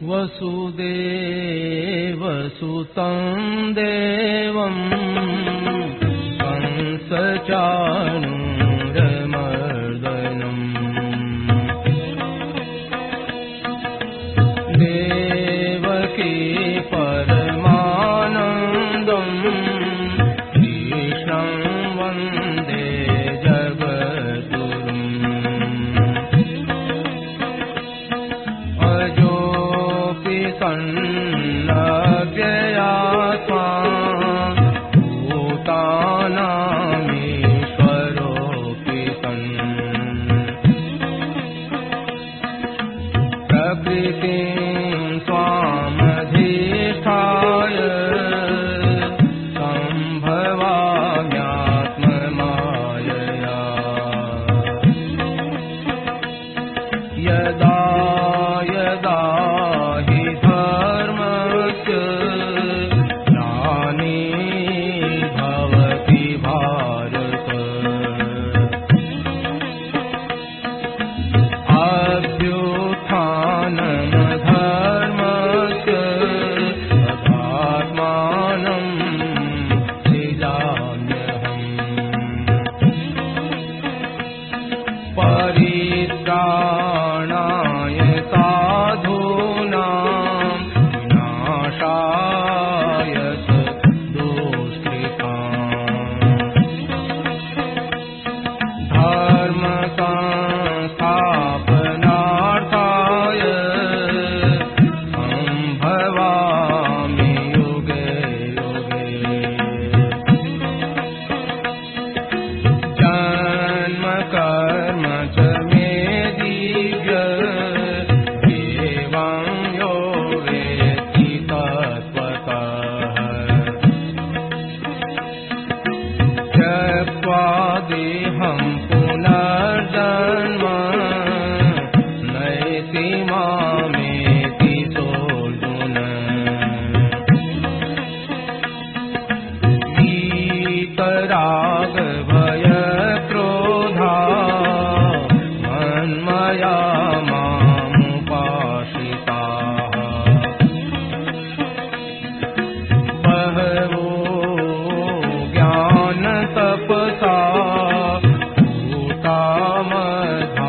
वसुदेवसुतं देवं कंसचाणूरमर्दनम् देवकी परमानन्दं कृष्णं वन्दे जगद्गुरुम् सन्नव्ययात्मा भूतानामीश्वरोऽपि सन् प्रकृतिं स्वामधिष्ठाय सम्भवाम्यात्ममायया यदा यदा हि धर्मस्य ग्लानिर्भवति भारत अभ्युत्थानमधर्मस्य तदात्मानं सृजाम्यहम् परित्राणाय साधूनां विनाशाय दुष्कृताम् धर्म संस्थापनार्थाय सम्भवामि युगे युगे जन्म कर्म च मे दिव्य एवं यो वेत्ति तत्त्वतः त्यक्त्वा देहं पुनर्जन्म नैति मामेति सोऽर्जुन वीतराग भयक्रोधा मन्मया मामुपाश्रिताः बहवो ज्ञानतपसा भूता मद्भावमागताः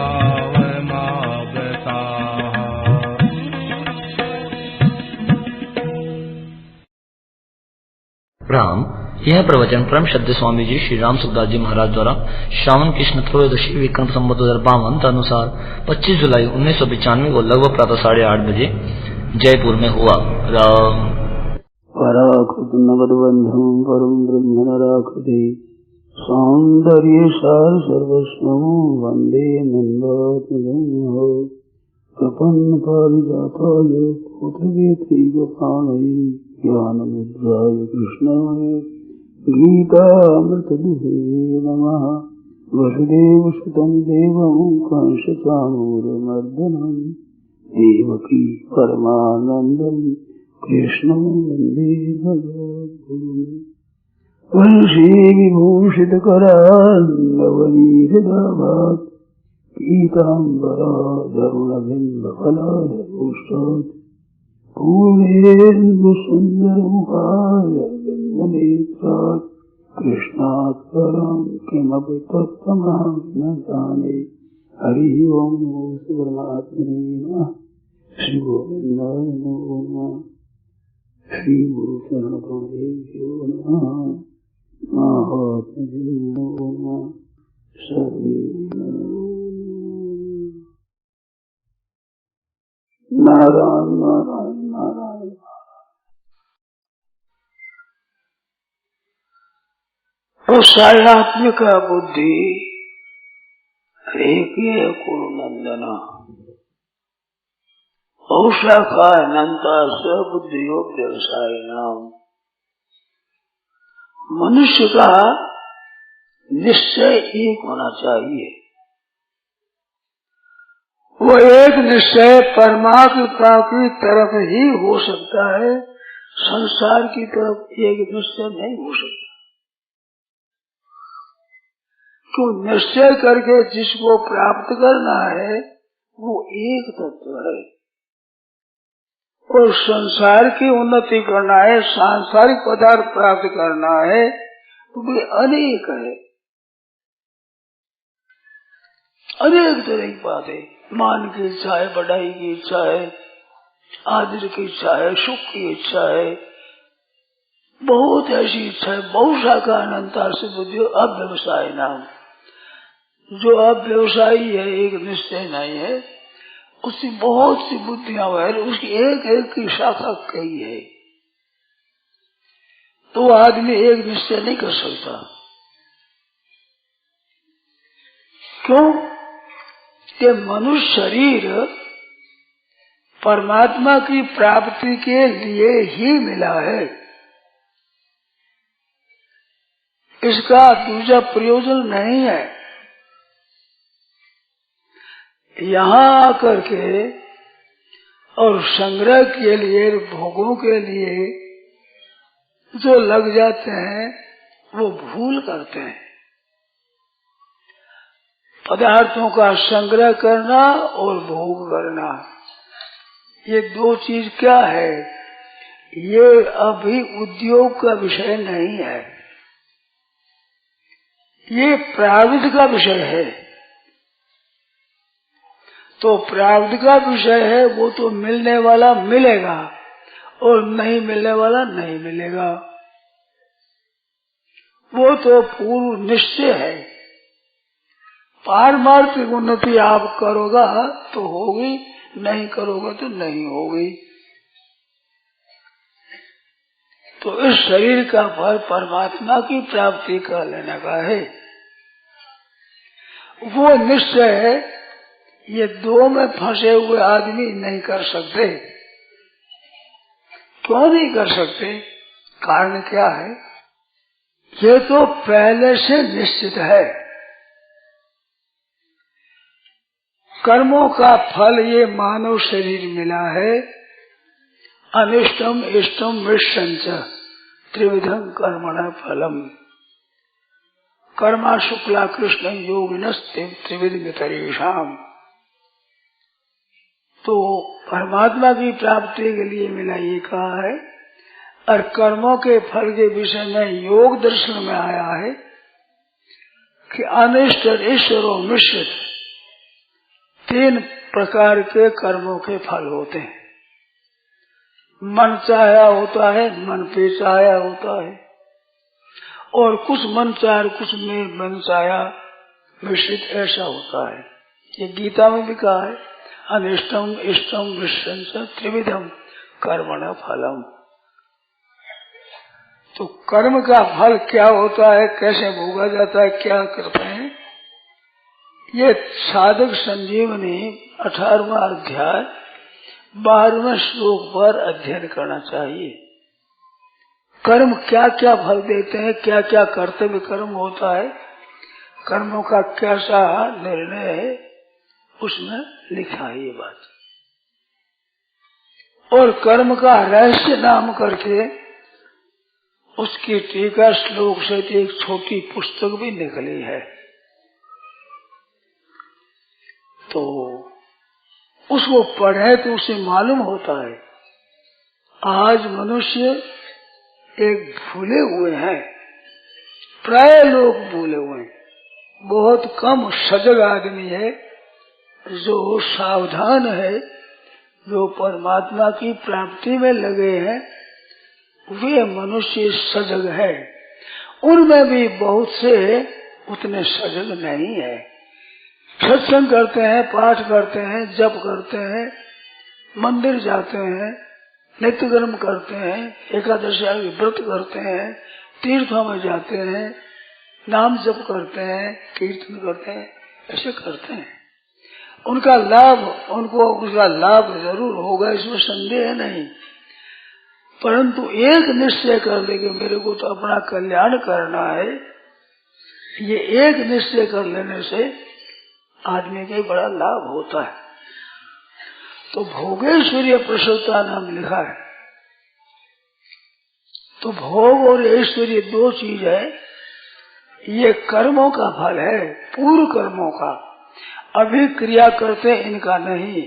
राम। यह प्रवचन परम श्रद्धेय स्वामी जी श्री राम सुखदास जी महाराज द्वारा श्रावण कृष्ण त्रयोदशी विक्रम संवत 2052 अनुसार 25 जुलाई 1995 को लगभग प्रातः 8:30 बजे जयपुर में हुआ। राम। पराकृत नगदबंधुं परम ब्रह्म नराकृति सौंदर्य सार सर्वस्वं वंदे नंदात्मजं प्रपन्न पारिजाताय पुत्रवेत्रैकपाणये ज्ञानमुद्राय कृष्णाय गीतामृतदुहे नमः। वसुदेवसुतं देवं कंसचाणूरमर्दनं देवकी परमानन्दं कृष्णं वन्दे जगद्गुरुम्। वंशी विभूषितकरान्नवनीहृदाभात् पीताम्बराधरुणबिम्बफलाधरोष्टात् पूर्णेन्दुसुन्दरमुखारविन्दनेत्रात् कृष्णात् परं किमपि तत्त्वमहं न जाने। हरिः ओं नमो परमात्मने नमः। श्री गोविन्दाय नमो नमः। श्री गुरु शरणकमलेभ्यो नमः। महात्मभ्यो नमो नमः। सर्वे नमो नमः। नारायण नारायण नारायण। सायात्मिका बुद्धि रेखीय कुरुनंदना औशाखा अनंता स्वबुद्धियोग व्यवसाय नाम। मनुष्य का निश्चय एक होना चाहिए। वो एक निश्चय परमात्मा की तरफ ही हो सकता है, संसार की तरफ एक निश्चय नहीं हो सकता। क्यों? निश्चय करके जिसको प्राप्त करना है वो एक तत्व है, और संसार की उन्नति करना है, सांसारिक पदार्थ प्राप्त करना है तो वे अनेक है, अनेक तरह की बात है। मान की इच्छा है, बढ़ाई की इच्छा है, आदर की इच्छा है, सुख की इच्छा है, बहुत ऐसी इच्छा है। बहुशाखा अनंता से बुद्धि अव्यवसाय नाम, जो अव्यवसायी है, एक निश्चय नहीं है, उसकी बहुत सी बुद्धियां है, उसकी एक एक की शाखा कई है, तो आदमी एक निश्चय नहीं कर सकता। क्यों? कि मनुष्य शरीर परमात्मा की प्राप्ति के लिए ही मिला है, इसका दूसरा प्रयोजन नहीं है। यहाँ आकर के और संग्रह के लिए, भोगों के लिए जो लग जाते हैं वो भूल करते हैं। पदार्थों का संग्रह करना और भोग करना, ये दो चीज क्या है? ये अभी उद्योग का विषय नहीं है, ये प्रारब्ध का विषय है। तो प्रारब्ध का विषय है, वो तो मिलने वाला मिलेगा और नहीं मिलने वाला नहीं मिलेगा, वो तो पूर्व निश्चय है। पारमार्थिक उन्नति आप करोगा तो होगी, नहीं करोगे तो नहीं होगी। तो इस शरीर का फल परमात्मा की प्राप्ति कर लेने का है, वो निश्चय है। ये दो में फंसे हुए आदमी नहीं कर सकते। क्यों नहीं कर सकते? कारण क्या है? ये तो पहले से निश्चित है। कर्मों का फल ये मानव शरीर मिला है, अनिष्टम इष्टम मिश्रं च त्रिविधम कर्मणा फलम, कर्मा शुक्ला कृष्ण योगिनस्ते त्रिविध वितरेषाम। तो परमात्मा की प्राप्ति के लिए मिला ये कहा है, और कर्मों के फल के विषय में योग दर्शन में आया है कि अनिष्ट ईश्वर और मिश्रित तीन प्रकार के कर्मों के फल होते हैं। मन चाहा होता है, मन पे चाहा होता है, और कुछ मन चाहा कुछ में मन चाहा मिश्रित ऐसा होता है। ये गीता में भी कहा है, अनिष्टम इष्टम मिश्रं च त्रिविधम कर्मणा फलम। तो कर्म का फल क्या होता है, कैसे भोगा जाता है, क्या करते हैं, ये साधक संजीवनी 18वां अध्याय 12वें श्लोक पर अध्ययन करना चाहिए। कर्म क्या क्या फल देते हैं, क्या क्या कर्तव्य कर्म होता है, कर्मों का कैसा निर्णय है, उसमें लिखा है ये बात। और कर्म का रहस्य नाम करके उसकी टीका श्लोक से एक छोटी पुस्तक भी निकली है। तो उसको पढ़े तो उसे मालूम होता है आज मनुष्य एक भूले हुए हैं, प्राय लोग भूले हुए हैं। बहुत कम सजग आदमी है जो सावधान है, जो परमात्मा की प्राप्ति में लगे हैं, वे मनुष्य सजग है। उनमें भी बहुत से उतने सजग नहीं है। सत्संग करते हैं, पाठ करते हैं, जप करते हैं, मंदिर जाते हैं, नित्य कर्म करते हैं, एकादशी आदि व्रत करते हैं, तीर्थों में जाते हैं, नाम जप करते हैं, कीर्तन करते हैं, ऐसे करते हैं। उनका लाभ जरूर होगा, इसमें संदेह नहीं। परंतु एक निश्चय कर ले कि मेरे को तो अपना कल्याण करना है, ये एक निश्चय कर लेने से आदमी को बड़ा लाभ होता है। तो भोगेश्वरीय प्रसन्नता नाम लिखा है। तो भोग और ऐश्वर्य दो चीज है, ये कर्मों का फल है, पूर्व कर्मों का, अभी क्रिया करते इनका नहीं।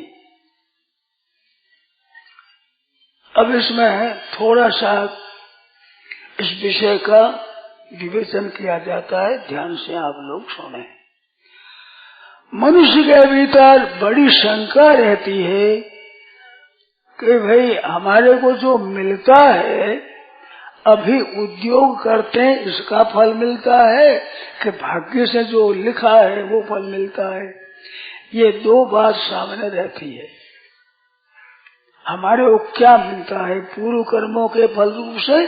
अब इसमें थोड़ा सा इस विषय का विवेचन किया जाता है, ध्यान से आप लोग सुने। मनुष्य के भीतर बड़ी शंका रहती है कि भाई हमारे को जो मिलता है, अभी उद्योग करते हैं इसका फल मिलता है कि भाग्य से जो लिखा है वो फल मिलता है। ये दो बात सामने रहती है। हमारे को क्या मिलता है, पूर्व कर्मों के फल रूप से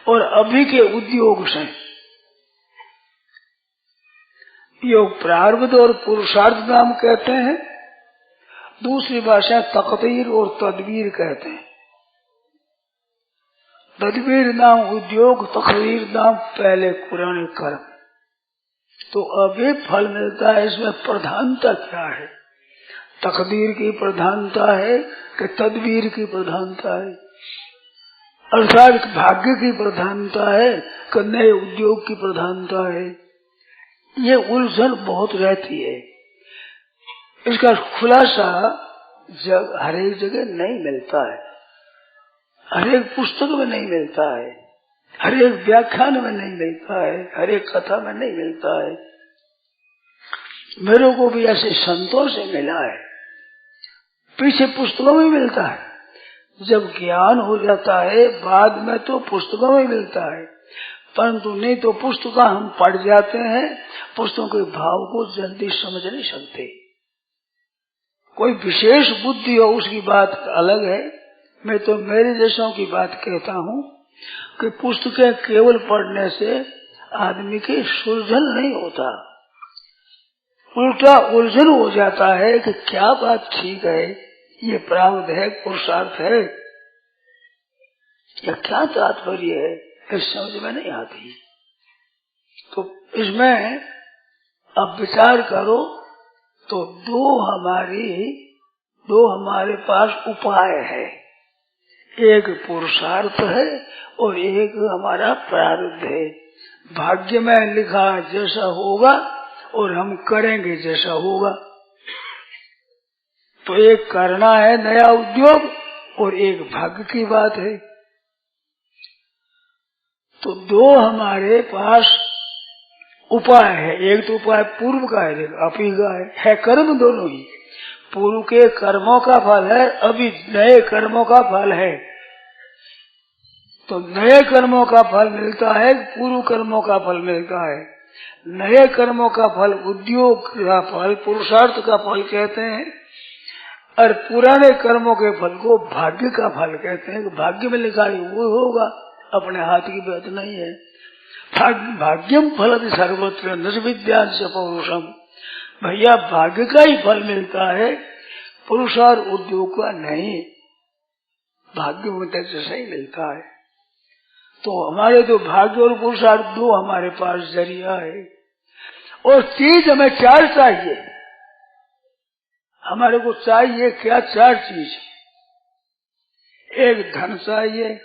और अभी के उद्योग से। योग प्रारब्ध और पुरुषार्थ नाम कहते हैं, दूसरी भाषा तकदीर और तदबीर कहते हैं। तदबीर नाम उद्योग, तकदीर नाम पहले पुराने कर्म। तो अभी फल मिलता है, इसमें प्रधानता क्या है? तकदीर की प्रधानता है कि तदबीर की प्रधानता है, अर्थात भाग्य की प्रधानता है कि नए उद्योग की प्रधानता है? ये उलझन बहुत रहती है। इसका खुलासा हर एक जगह नहीं मिलता है, हर एक पुस्तक में नहीं मिलता है, हर एक व्याख्यान में नहीं मिलता है, हर एक कथा में नहीं मिलता है। मेरे को भी ऐसे संतों से मिला है, पीछे पुस्तकों में मिलता है। जब ज्ञान हो जाता है बाद में तो पुस्तकों में मिलता है, परंतु नहीं तो पुस्तक हम पढ़ जाते हैं, पुस्तकों के भाव को जल्दी समझ नहीं सकते। कोई विशेष बुद्धि हो उसकी बात अलग है। मैं तो मेरे जैसों की बात कहता हूँ कि पुस्तकें केवल पढ़ने से आदमी की सुलझन नहीं होता, उल्टा उलझन हो जाता है कि क्या बात ठीक है, ये प्रारब्ध है, पुरुषार्थ है, या क्या तात्पर्य है, इस समझ में नहीं आती। तो इसमें अब विचार करो तो दो हमारे पास उपाय है, एक पुरुषार्थ है और एक हमारा प्रारब्ध है। भाग्य में लिखा जैसा होगा और हम करेंगे जैसा होगा। तो एक करना है नया उद्योग और एक भाग्य की बात है। तो दो हमारे पास उपाय है, एक तो उपाय पूर्व का है, एक अभी का है कर्म दोनों ही। पूर्व के कर्मों का फल है, अभी नए कर्मों का फल है। तो नए कर्मों का फल मिलता है, पूर्व कर्मों का फल मिलता है। नए कर्मों का फल उद्योग का फल, पुरुषार्थ का फल कहते हैं, और पुराने कर्मों के फल को भाग्य का फल कहते हैं। भाग्य में लिखा है वो होगा, अपने हाथ की बात नहीं है। भाग्यम फलति सर्वत्र न विद्या से पौरुषम, भैया भाग्य का ही फल मिलता है, पुरुषार्थ उद्योग का नहीं। भाग्य में जैसा ही मिलता है। तो हमारे तो भाग्य और पुरुषार्थ दो हमारे पास जरिया है, और चीज हमें चार चाहिए। हमारे को चाहिए क्या? चार चीज। एक धन चाहिए,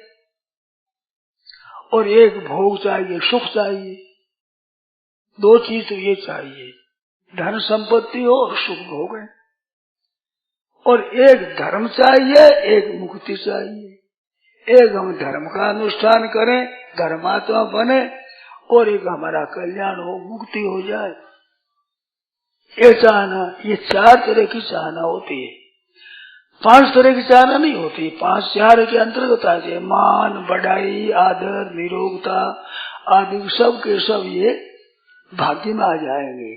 और एक भोग चाहिए, सुख चाहिए। दो चीज तो ये चाहिए, धन संपत्ति हो और सुख भोग है। और एक धर्म चाहिए, एक मुक्ति चाहिए। एक हम धर्म का अनुष्ठान करें, धर्मात्मा बने, और एक हमारा कल्याण हो, मुक्ति हो जाए, ये चाहना। ये चार तरह की चाहना होती है, पांच तरह की चाहना नहीं होती। पांच चार के अंतर्गत आते हैं, मान, बढ़ाई, आदर, निरोगता आदि सब के सब ये भाग्य में आ जाएंगे।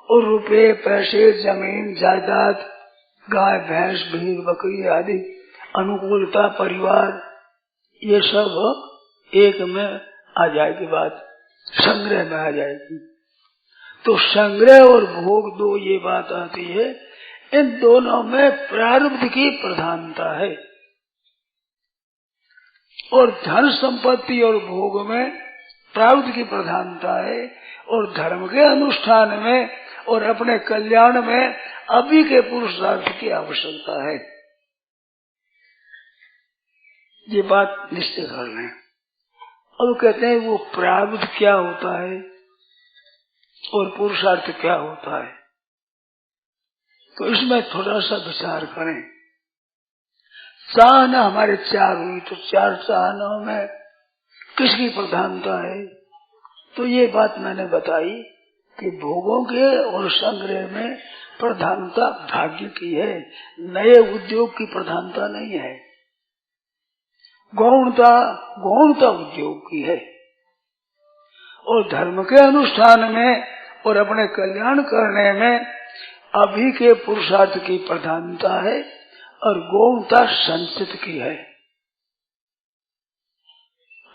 और रुपए, पैसे, जमीन, जायदाद, गाय, भैंस, भेड़, बकरी आदि, अनुकूलता, परिवार, ये सब एक में आ जाएगी, बात संग्रह में आ जाएगी। तो संग्रह और भोग दो ये बात आती है। इन दोनों में प्रारब्ध की प्रधानता है, और धन संपत्ति और भोग में प्रारब्ध की प्रधानता है, और धर्म के अनुष्ठान में और अपने कल्याण में अभी के पुरुषार्थ की आवश्यकता है। ये बात निश्चय कर लें। अब कहते हैं वो प्रारब्ध क्या होता है और पुरुषार्थ क्या होता है, तो इसमें थोड़ा सा विचार करें। चाहना हमारे चार हुई, तो चार चाहनाओं में किसकी प्रधानता है? तो ये बात मैंने बताई कि भोगों के और संग्रह में प्रधानता भाग्य की है, नए उद्योग की प्रधानता नहीं है। गौणता उद्योग की है। और धर्म के अनुष्ठान में और अपने कल्याण करने में अभी के पुरुषार्थ की प्रधानता है और गौणता संचित की है।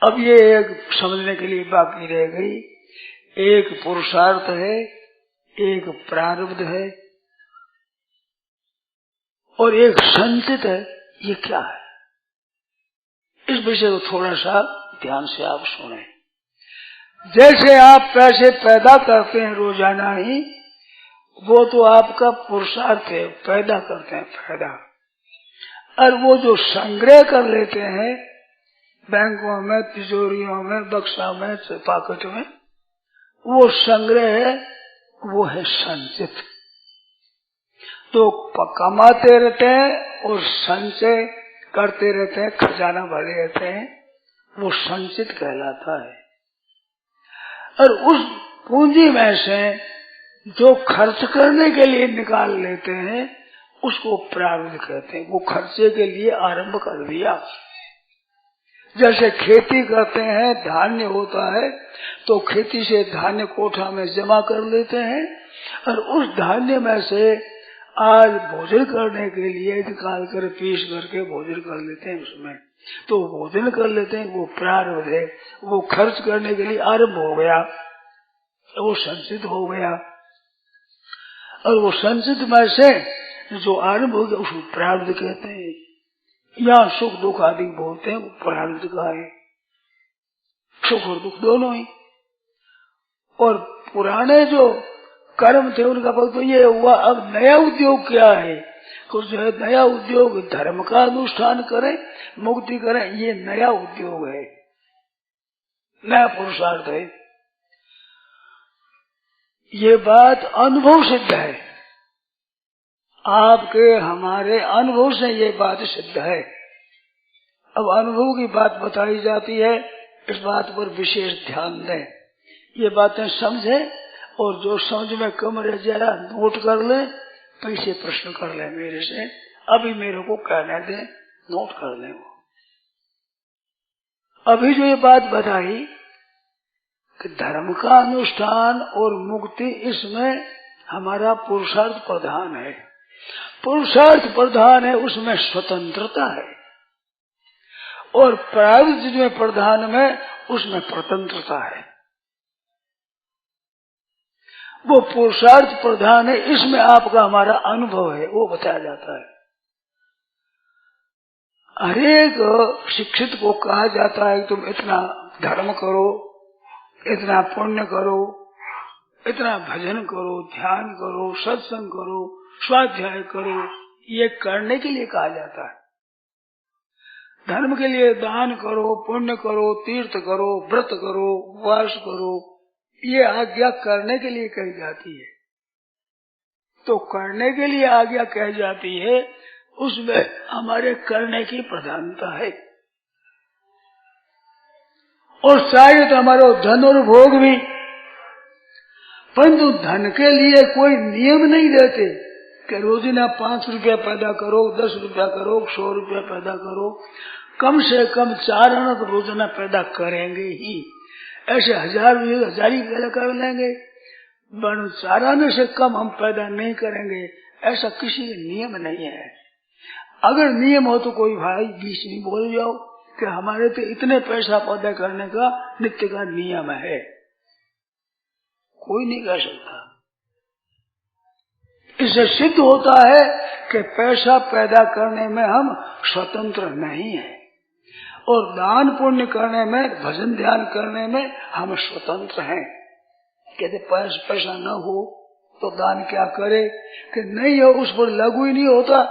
अब ये एक समझने के लिए बाकी रह गई, एक पुरुषार्थ है, एक प्रारब्ध है और एक संचित है। ये क्या है? इस विषय को थोड़ा सा ध्यान से आप सुने। जैसे आप पैसे पैदा करते हैं रोजाना ही, वो तो आपका पुरुषार्थ है, पैदा करते हैं पैदा। और वो जो संग्रह कर लेते हैं बैंकों में, तिजोरियों में, बक्सा में, पाकेट में, वो संग्रह है, वो है संचित। तो कमाते रहते हैं और संचय करते रहते हैं, खजाना भरे रहते हैं, वो संचित कहलाता है। और उस पूंजी में से जो खर्च करने के लिए निकाल लेते हैं उसको प्रारब्ध कहते हैं। वो खर्चे के लिए आरंभ कर दिया। जैसे खेती करते हैं, धान्य होता है तो खेती से धान्य कोठा में जमा कर लेते हैं और उस धान्य में से आज भोजन करने के लिए निकाल कर पीस करके भोजन कर लेते हैं। उसमें तो भोजन कर लेते हैं, वो प्रारब्ध है। वो खर्च करने के लिए आरंभ हो गया, वो संचित हो गया। और वो संचित में से जो आरंभ हो गया उसको प्रारब्ध कहते हैं। यहाँ सुख दुख आदि बोलते हैं, वो प्रारब्ध का है। सुख और दुख दोनों ही। और पुराने जो कर्म थे उनका फल तो ये हुआ। अब नया उद्योग क्या है? कुछ जो है नया उद्योग, धर्म का अनुष्ठान करें, मुक्ति करें, ये नया उद्योग है, नया पुरुषार्थ है। ये बात अनुभव सिद्ध है। आपके हमारे अनुभव से ये बात सिद्ध है। अब अनुभव की बात बताई जाती है, इस बात पर विशेष ध्यान दें। ये बातें समझे और जो समझ में कम रह जाए नोट कर ले, पैसे प्रश्न कर ले मेरे से, अभी मेरे को कहने दें, नोट कर ले। वो अभी जो ये बात बताई कि धर्म का अनुष्ठान और मुक्ति, इसमें हमारा पुरुषार्थ प्रधान है। पुरुषार्थ प्रधान है, उसमें स्वतंत्रता है। और प्रारब्ध जिसमें प्रधान में, उसमें स्वतंत्रता है। वो पुरुषार्थ प्रधान है, इसमें आपका हमारा अनुभव है, वो बताया जाता है। हरेक शिक्षित को कहा जाता है तुम इतना धर्म करो, इतना पुण्य करो, इतना भजन करो, ध्यान करो, सत्संग करो, स्वाध्याय करो। ये करने के लिए कहा जाता है। धर्म के लिए दान करो, पुण्य करो, तीर्थ करो, व्रत करो, उपवास करो, ये आज्ञा करने के लिए कही जाती है। तो करने के लिए आज्ञा कही जाती है, उसमें हमारे करने की प्रधानता है। और चाहिए तो हमारा धन और भोग भी, परंतु धन के लिए कोई नियम नहीं देते कि रोजाना 5 रुपया पैदा करो, 10 रुपया करो, 100 रुपया पैदा करो। कम से कम 4 आना तो रोजाना पैदा करेंगे ही। ऐसे 1000 ही पैदा कर लेंगे, 4 आने से कम हम पैदा नहीं करेंगे, ऐसा किसी का नियम नहीं है। अगर नियम हो तो कोई भाई बीच में बोल जाओ कि हमारे तो इतने पैसा पैदा करने का नित्य का नियम है। कोई नहीं कह सकता। इससे सिद्ध होता है कि पैसा पैदा करने में हम स्वतंत्र नहीं है, और दान पुण्य करने में, भजन ध्यान करने में हम स्वतंत्र हैं। कहते पैसा न हो तो दान क्या करे कि नहीं है, उस पर लागू ही नहीं होता।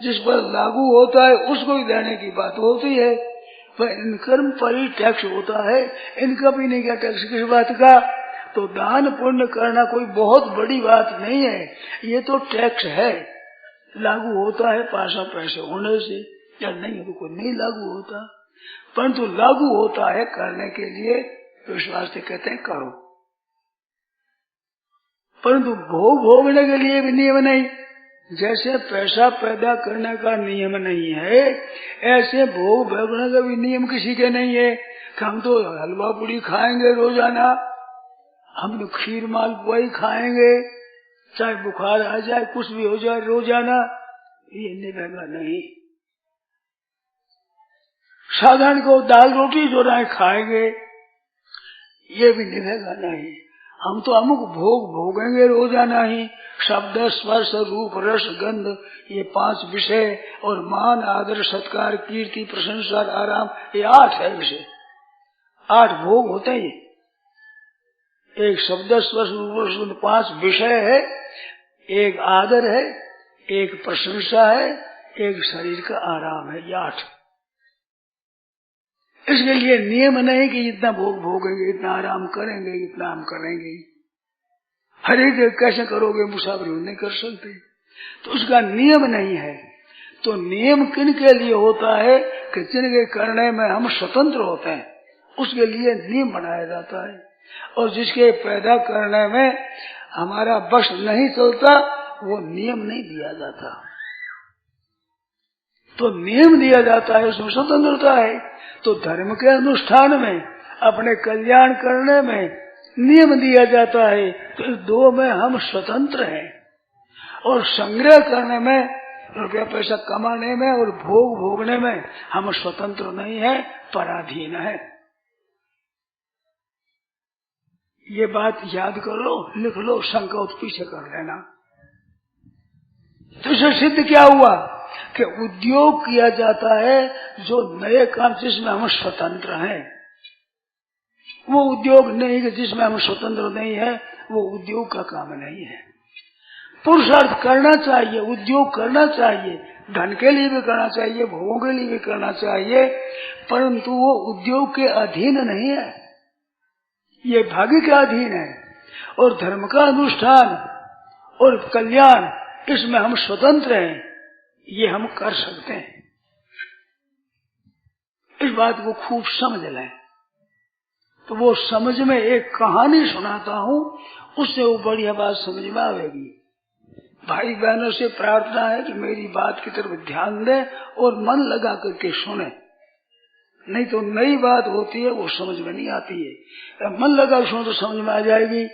जिस पर लागू होता है उसको ही देने की बात होती है। पर इनकर्म पर ही टैक्स होता है, इनका भी नहीं क्या टैक्स किस बात का। तो दान पुण्य करना कोई बहुत बड़ी बात नहीं है, ये तो टैक्स है, लागू होता है पैसा पैसे होने से, या नहीं तो कोई नहीं लागू होता, परंतु लागू होता है करने के लिए, विश्वास से कहते हैं करो। परंतु भोग भोगने के लिए भी नियम नहीं। जैसे पैसा पैदा करने का नियम नहीं है, ऐसे भोग भोगने का भी नियम किसी के नहीं है कि हम तो हलवा पूड़ी खाएंगे रोजाना, हम तो खीर मालपुआ ही खाएंगे, चाहे बुखार आ जाए कुछ भी हो जाए रोजाना, ये निभेगा नहीं। साधारण को दाल रोटी जो राय खाएंगे, ये भी निभेगा नहीं। हम तो अमुक भोग भोगेंगे रोजाना ही, शब्द स्पर्श रूप रस गंध, ये 5 विषय, और मान आदर सत्कार कीर्ति प्रशंसा आराम, ये 8 है विषय, 8 भोग होते हैं। एक शब्द स्पर्श रूप रस गंध 5 विषय है, एक आदर है, एक प्रशंसा है, एक शरीर का आराम है, ये 8। इसके लिए नियम नहीं कि इतना भोग भोगेंगे, इतना आराम करेंगे, इतना हम करेंगे। हर एक कैसे करोगे, मुसाफिर नहीं कर सकते, तो उसका नियम नहीं है। तो नियम किन के लिए होता है कि जिनके करने में हम स्वतंत्र होते हैं, उसके लिए नियम बनाया जाता है। और जिसके पैदा करने में हमारा बस नहीं चलता, वो नियम नहीं दिया जाता। तो नियम दिया जाता है, उसमें स्वतंत्रता है। तो धर्म के अनुष्ठान में, अपने कल्याण करने में नियम दिया जाता है, तो इस 2 में हम स्वतंत्र हैं। और संग्रह करने में, रुपया पैसा कमाने में और भोग भोगने में हम स्वतंत्र नहीं है, पराधीन है। ये बात याद करो, लिख लो, शंका पीछे कर लेना। तो इससे सिद्ध क्या हुआ कि उद्योग किया जाता है जो नए काम जिसमें हम स्वतंत्र हैं। वो उद्योग नहीं कि जिसमें हम स्वतंत्र नहीं है, वो उद्योग का काम नहीं है। पुरुषार्थ करना चाहिए, उद्योग करना चाहिए, धन के लिए भी करना चाहिए, भोगों के लिए भी करना चाहिए, परंतु वो उद्योग के अधीन नहीं है, ये भाग्य के अधीन है। और धर्म का अनुष्ठान और कल्याण, इसमें हम स्वतंत्र हैं, ये हम कर सकते हैं। इस बात को खूब समझ लें। तो वो समझ में एक कहानी सुनाता हूँ, उससे वो बढ़िया बात समझ में आएगी। भाई बहनों से प्रार्थना है कि मेरी बात की तरफ ध्यान दें और मन लगा करके सुने, नहीं तो नई बात होती है वो समझ में नहीं आती है। मन लगा सुनो तो समझ में आ जाएगी।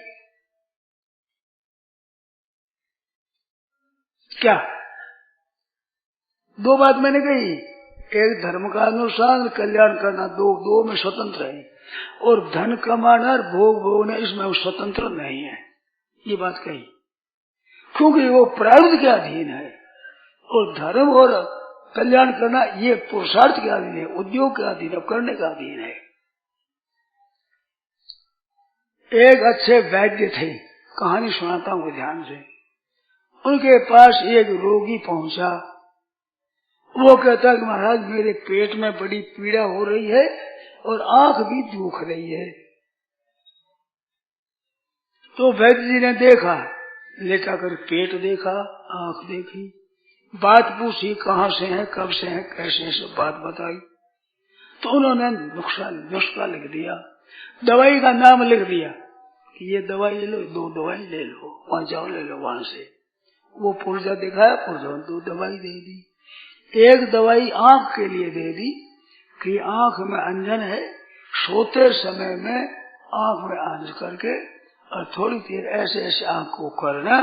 क्या 2 बात मैंने कही, एक धर्म का अनुसार कल्याण करना, 2 में स्वतंत्र है, और धन कमाना और भोग भोगना, इसमें वो स्वतंत्र नहीं है, ये बात कही। क्योंकि वो प्रारब्ध के अधीन है, और धर्म और कल्याण करना ये पुरुषार्थ के अधीन है, उद्योग के अधीन है, करने का अधीन है। एक अच्छे वैद्य थे, कहानी सुनाता हूँ ध्यान से। उनके पास एक रोगी पहुंचा, वो कहता है कि महाराज मेरे पेट में बड़ी पीड़ा हो रही है और आंख भी दुख रही है। तो वैद्य जी ने देखा, लेटा कर पेट देखा, आंख देखी, बात पूछी कहाँ से है, कब से है, कैसे है, सब बात बताई। तो उन्होंने नुस्खा लिख दिया, दवाई का नाम लिख दिया कि ये दवाई ले लो, 2 दवाई ले लो, वहां जाओ ले लो वहां से। वो पुर्जा दिखाया, पुर्जा 2 दवाई दे दी। एक दवाई आंख के लिए दे दी कि आंख में अंजन है, सोते समय में आंख में आंच करके और थोड़ी देर ऐसे ऐसे आंख को करना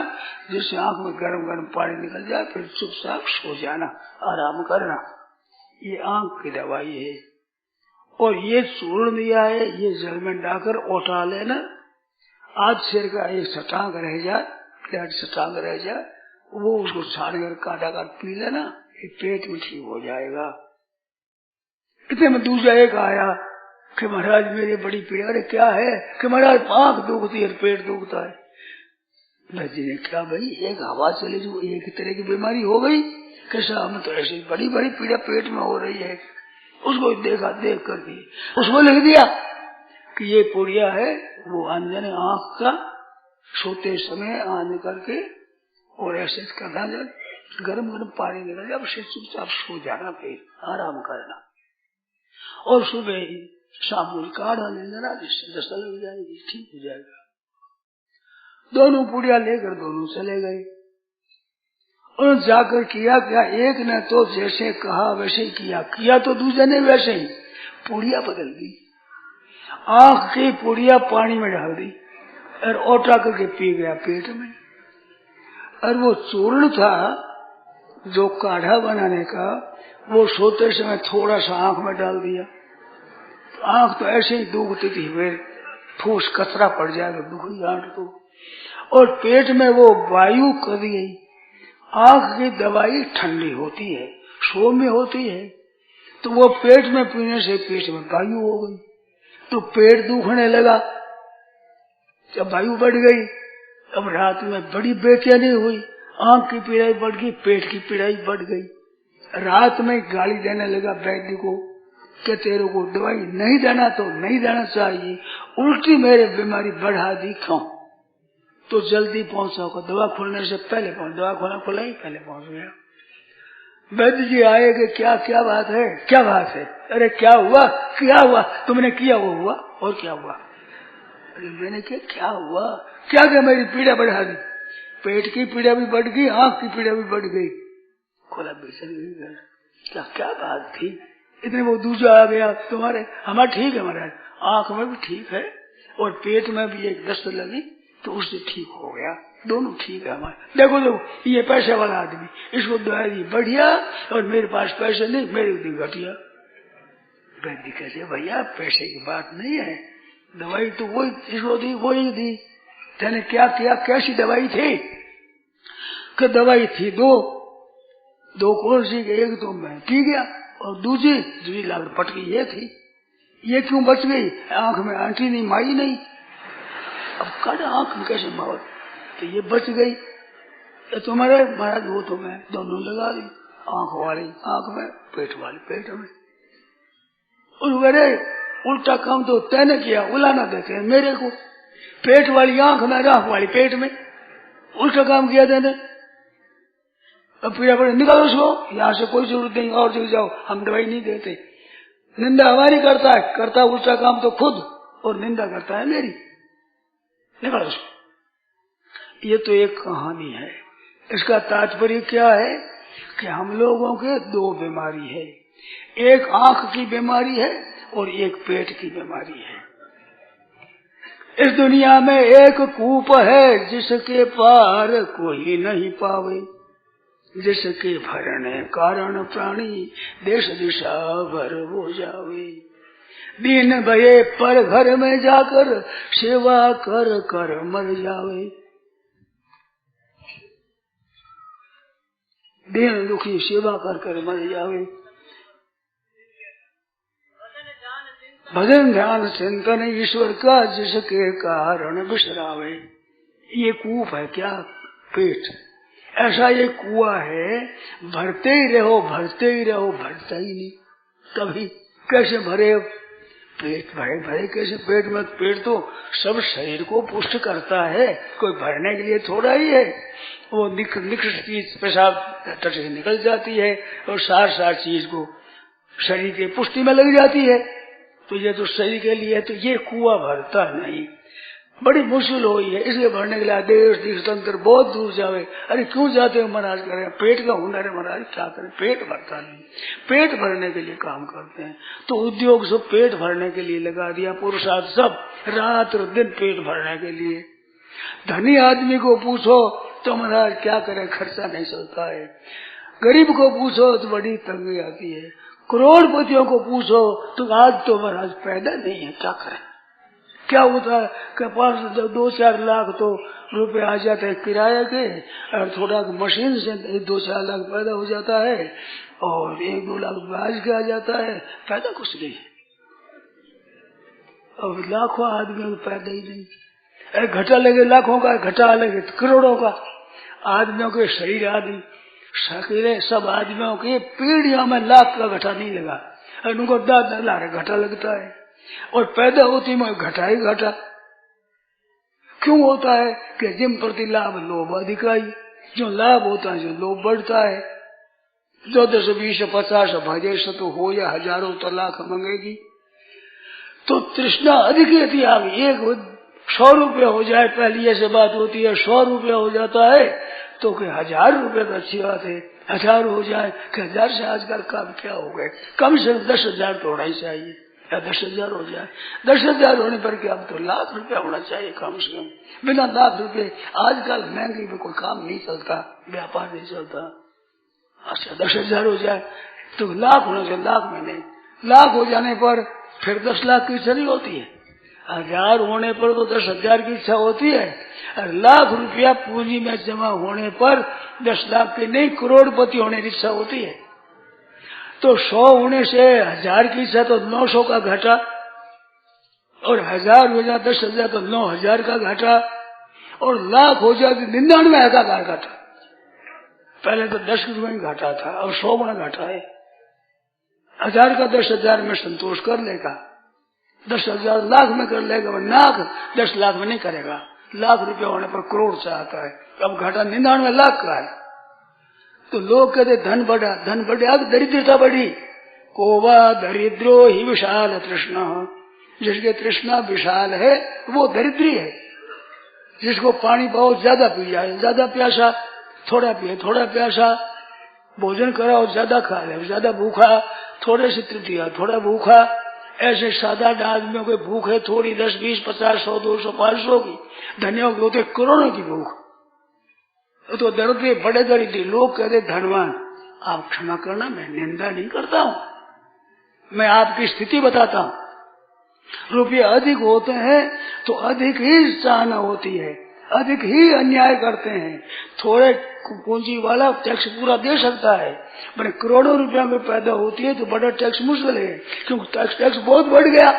जिससे आंख में गर्म गर्म पानी निकल जाए, फिर चुपचाप सो जाना, आराम करना। ये आंख की दवाई है। और ये चूर्ण दिया है, ये जल में डालकर ओटा लेना, आज सिर का एक सटांग रह जाए, सटांग रह जाए, वो उसको छान कर काटा कर पी लेना, ये पेट में ठीक हो जाएगा। इतने में दूसरा एक आया कि महाराज मेरी बड़ी पीड़ा। अरे क्या है? कि महाराज आंख दुखती है, पेट दुखता है। जी ने क्या भाई, एक हवा चले जो एक तरह की बीमारी हो गई, कैसा हमें तो ऐसी बड़ी बड़ी पीड़ा पेट में हो रही है। उसको देखा, देख करके उसको लिख दिया कि ये पुड़िया है वो अंजन आंख का, सोते समय आने करके और ऐसे करना, जब गर्म गर्म पानी निकल जाए उससे चुपचाप सो जाना, फिर आराम करना, और सुबह ही शाम को काढ़ा ले लेना, जिससे दशा लग जाएगी, ठीक हो जाएगा। दोनों पुड़िया लेकर दोनों चले गए और जाकर किया क्या, एक ने तो जैसे कहा वैसे ही किया तो दूसरे ने वैसे ही, पुड़िया बदल दी, आंख की पुड़िया पानी में डाल दी और ओटा करके पी गया पेट में। और वो चूर्ण था जो काढ़ा बनाने का, वो सोते समय थोड़ा सा आंख में डाल दिया, तो आंख तो ऐसे ही दुखती थी, वे ठोस कचरा पड़ जाएगा, दुखी आंख तो, और पेट में वो वायु कर गई। आंख की दवाई ठंडी होती है, सौम्य होती है, तो वो पेट में पीने से पेट में वायु हो गई, तो पेट दुखने लगा। जब वायु बढ़ गई, अब रात में बड़ी बेचैनी हुई, आंख की पीड़ाई बढ़ गई, पेट की पीड़ाई बढ़ गई। रात में गाली देने लगा वैद्य को कि तेरे को दवाई नहीं देना तो नहीं देना चाहिए, उल्टी मेरे बीमारी बढ़ा दी, क्यों? तो जल्दी पहुंचा होगा, दवा खुलने से पहले पहुंच, दवा खोलना खुला ही पहले पहुंच गया। वैद्य जी आए कि क्या क्या बात है, क्या बात है? अरे क्या हुआ, क्या हुआ? तुमने किया वो हुआ, और क्या हुआ? अरे मैंने क्या हुआ, क्या क्या मेरी पीड़ा बढ़ा दी, पेट की पीड़ा भी बढ़ गई, आंख की पीड़ा भी बढ़ गई। खोला बेचैन गई, क्या क्या बात थी? इतने वो दूसरा आ गया तुम्हारे, हमारा ठीक है महाराज, आंख में भी ठीक है और पेट में भी एक दस्त लगी तो उससे ठीक हो गया, दोनों ठीक है हमारे। देखो देखो ये पैसे वाला आदमी, इसको दवाई दी बढ़िया और मेरे पास पैसे नहीं, मेरे दी घटिया। वैद्य कैसे भैया, पैसे की बात नहीं है, दवाई तो वही इसको दी, वही दी। तेने क्या किया, कैसी दवाई थी? कि दवाई थी दो कौन सी, एक तो मैं पी गया और दूसरी लाल पटकी ये थी, ये क्यों बच गई? आंख में आंटी नहीं, माई नहीं, अब कड़ आंख में कैसे मार, तो ये बच गई। तो तुम्हारे महाराज वो तो मैं दोनों लगा दी, आंख वाली आंख में, पेट वाली पेट में। और मेरे उल्टा काम तो तैने किया, उलाना देते हैं मेरे को, पेट वाली आंख में, आंख वाली पेट में, उल्टा काम किया तैने। अब पीड़ा पड़े, निकालो उसको, यहाँ से कोई जरूरत नहीं, और जगह जाओ, हम दवाई नहीं देते। निंदा हमारी करता उल्टा काम तो खुद, और निंदा करता है मेरी, निकालो उसको। ये तो एक कहानी है, इसका तात्पर्य क्या है कि हम लोगों के दो बीमारी है, एक आंख की बीमारी है और एक पेट की बीमारी है। इस दुनिया में एक कूप है जिसके पार कोई नहीं पावे, जिसके भरने कारण प्राणी देश दिशा भर हो जावे। दिन भये पर घर में जाकर सेवा कर कर मर जावे। दिन दुखी सेवा कर कर मर जावे। भजन ध्यान चिंतन ईश्वर का जिसके कारण बिसरावे। ये कूप है क्या? पेट। ऐसा ये कुआ है, भरते ही रहो भरते ही रहो, भरता ही नहीं कभी। कैसे भरे? पेट भरे कैसे पेट में? पेट तो सब शरीर को पुष्ट करता है, कोई भरने के लिए थोड़ा ही है। वो निकट चीज पेशाब तट से निकल जाती है और सार चीज को शरीर के पुष्टि में लग जाती है, तो ये तो शरीर के लिए है, तो ये कुआ भरता नहीं। बड़ी मुश्किल हुई है, इसलिए भरने के लिए देश देशांतर बहुत दूर जावे। अरे क्यों जाते हो महाराज? करें पेट का हुनर है महाराज, क्या करें, पेट भरता नहीं। पेट भरने के लिए काम करते हैं, तो उद्योग सब पेट भरने के लिए लगा दिया, पुरुषार्थ सब रात और दिन पेट भरने के लिए। धनी आदमी को पूछो तो महाराज क्या करें, खर्चा नहीं चलता है। गरीब को पूछो तो बड़ी तंगी आती है। करोड़पतियों को पूछो तो आज तो महाराज पैदा नहीं है, क्या करें। क्या होता है कि 2-4 लाख तो रुपए आ जाते हैं किराए के, और थोड़ा मशीन से 2-4 लाख पैदा हो जाता है, और 1-2 लाख ब्याज के आ जाता है, पैदा कुछ नहीं। अब लाखों आदमी पैदा ही नहीं। घटा लगे लाखों का, घटा लगे करोड़ों का। आदमियों के शरीर आदि शरीर सब आदमियों के पीढ़ियों में लाख का घटा नहीं लगा, उनको दाद लारे घटा लगता है। और पैदा होती में घटा ही घटा क्यों होता है कि जिन प्रति लाभ लोभ अधिकारी, जो लाभ होता है जो लोभ बढ़ता है। जो 10 20 50 भजे तो हो या हजारों तो लाख मंगेगी, तो तृष्णा अधिक रहती आ गई। एक 100 रुपया हो जाए, पहली ऐसे बात होती है 100 रुपया हो जाता है तो कि 1000 रुपये तो अच्छी बात है, 1000 हो जाए कि 1000 से आजकल काम क्या हो गए, कम से कम 10,000 तो होना ही चाहिए, या 10,000 हो जाए। 10,000 होने पर क्या अब तो लाख रुपया होना चाहिए कम से कम। बिना लाख रुपये आजकल महंगी में कोई काम नहीं चलता, व्यापार नहीं चलता। अच्छा 10,000 हो जाए तो लाख होना चाहिए, लाख में नहीं। लाख हो जाने पर फिर 10 लाख की इच्छा नहीं होती है, 1000 होने पर तो 10,000 की इच्छा होती है, और लाख रुपया पूंजी में जमा होने पर 10 लाख की नहीं करोड़पति होने की इच्छा होती है। तो 100 होने से 1000 की इच्छा तो 900 का घाटा, और 1000 हो जाए 10,000 तो 9,000 का घाटा, और लाख हो जाए तो 99,000 का घाटा। पहले तो 10 रुपये घाटा था और 100 गुना घाटा है। 1000 का 10,000 में संतोष कर लेगा, 10,000 लाख में कर लेगा, लाख 10 लाख में नहीं करेगा। लाख रुपया होने पर करोड़ चाहता है, अब घाटा 99 लाख का है। तो लोग कहते धन बढ़ा, धन बढ़ा दरिद्रता बढ़ी। कोवा दरिद्रो ही विशाल तृष्णा, जिसके तृष्णा विशाल है वो दरिद्री है। जिसको पानी बहुत ज्यादा पी जाए, ज्यादा प्यासा, थोड़ा पिए थोड़ा प्यासा, भोजन कराओ ज्यादा खा ले, ज्यादा भूखा, थोड़े से तृतीया थोड़ा भूखा। ऐसे साधारण आदमियों के भूख है थोड़ी 10 20 50 100 200 500 की, धनियों के होते करोड़ों की भूख। तो दरिद्र बड़े दरिद्र लोग कहते धनवान। आप क्षमा करना, मैं निंदा नहीं करता हूँ, मैं आपकी स्थिति बताता हूँ। रुपये अधिक होते हैं तो अधिक ही चाहना होती है, अधिक ही अन्याय करते हैं। थोड़े पूंजी वाला टैक्स पूरा दे सकता है, पर करोड़ों रुपया में पैदा होती है तो बड़ा टैक्स मुश्किल है, क्योंकि टैक्स बहुत बढ़ गया।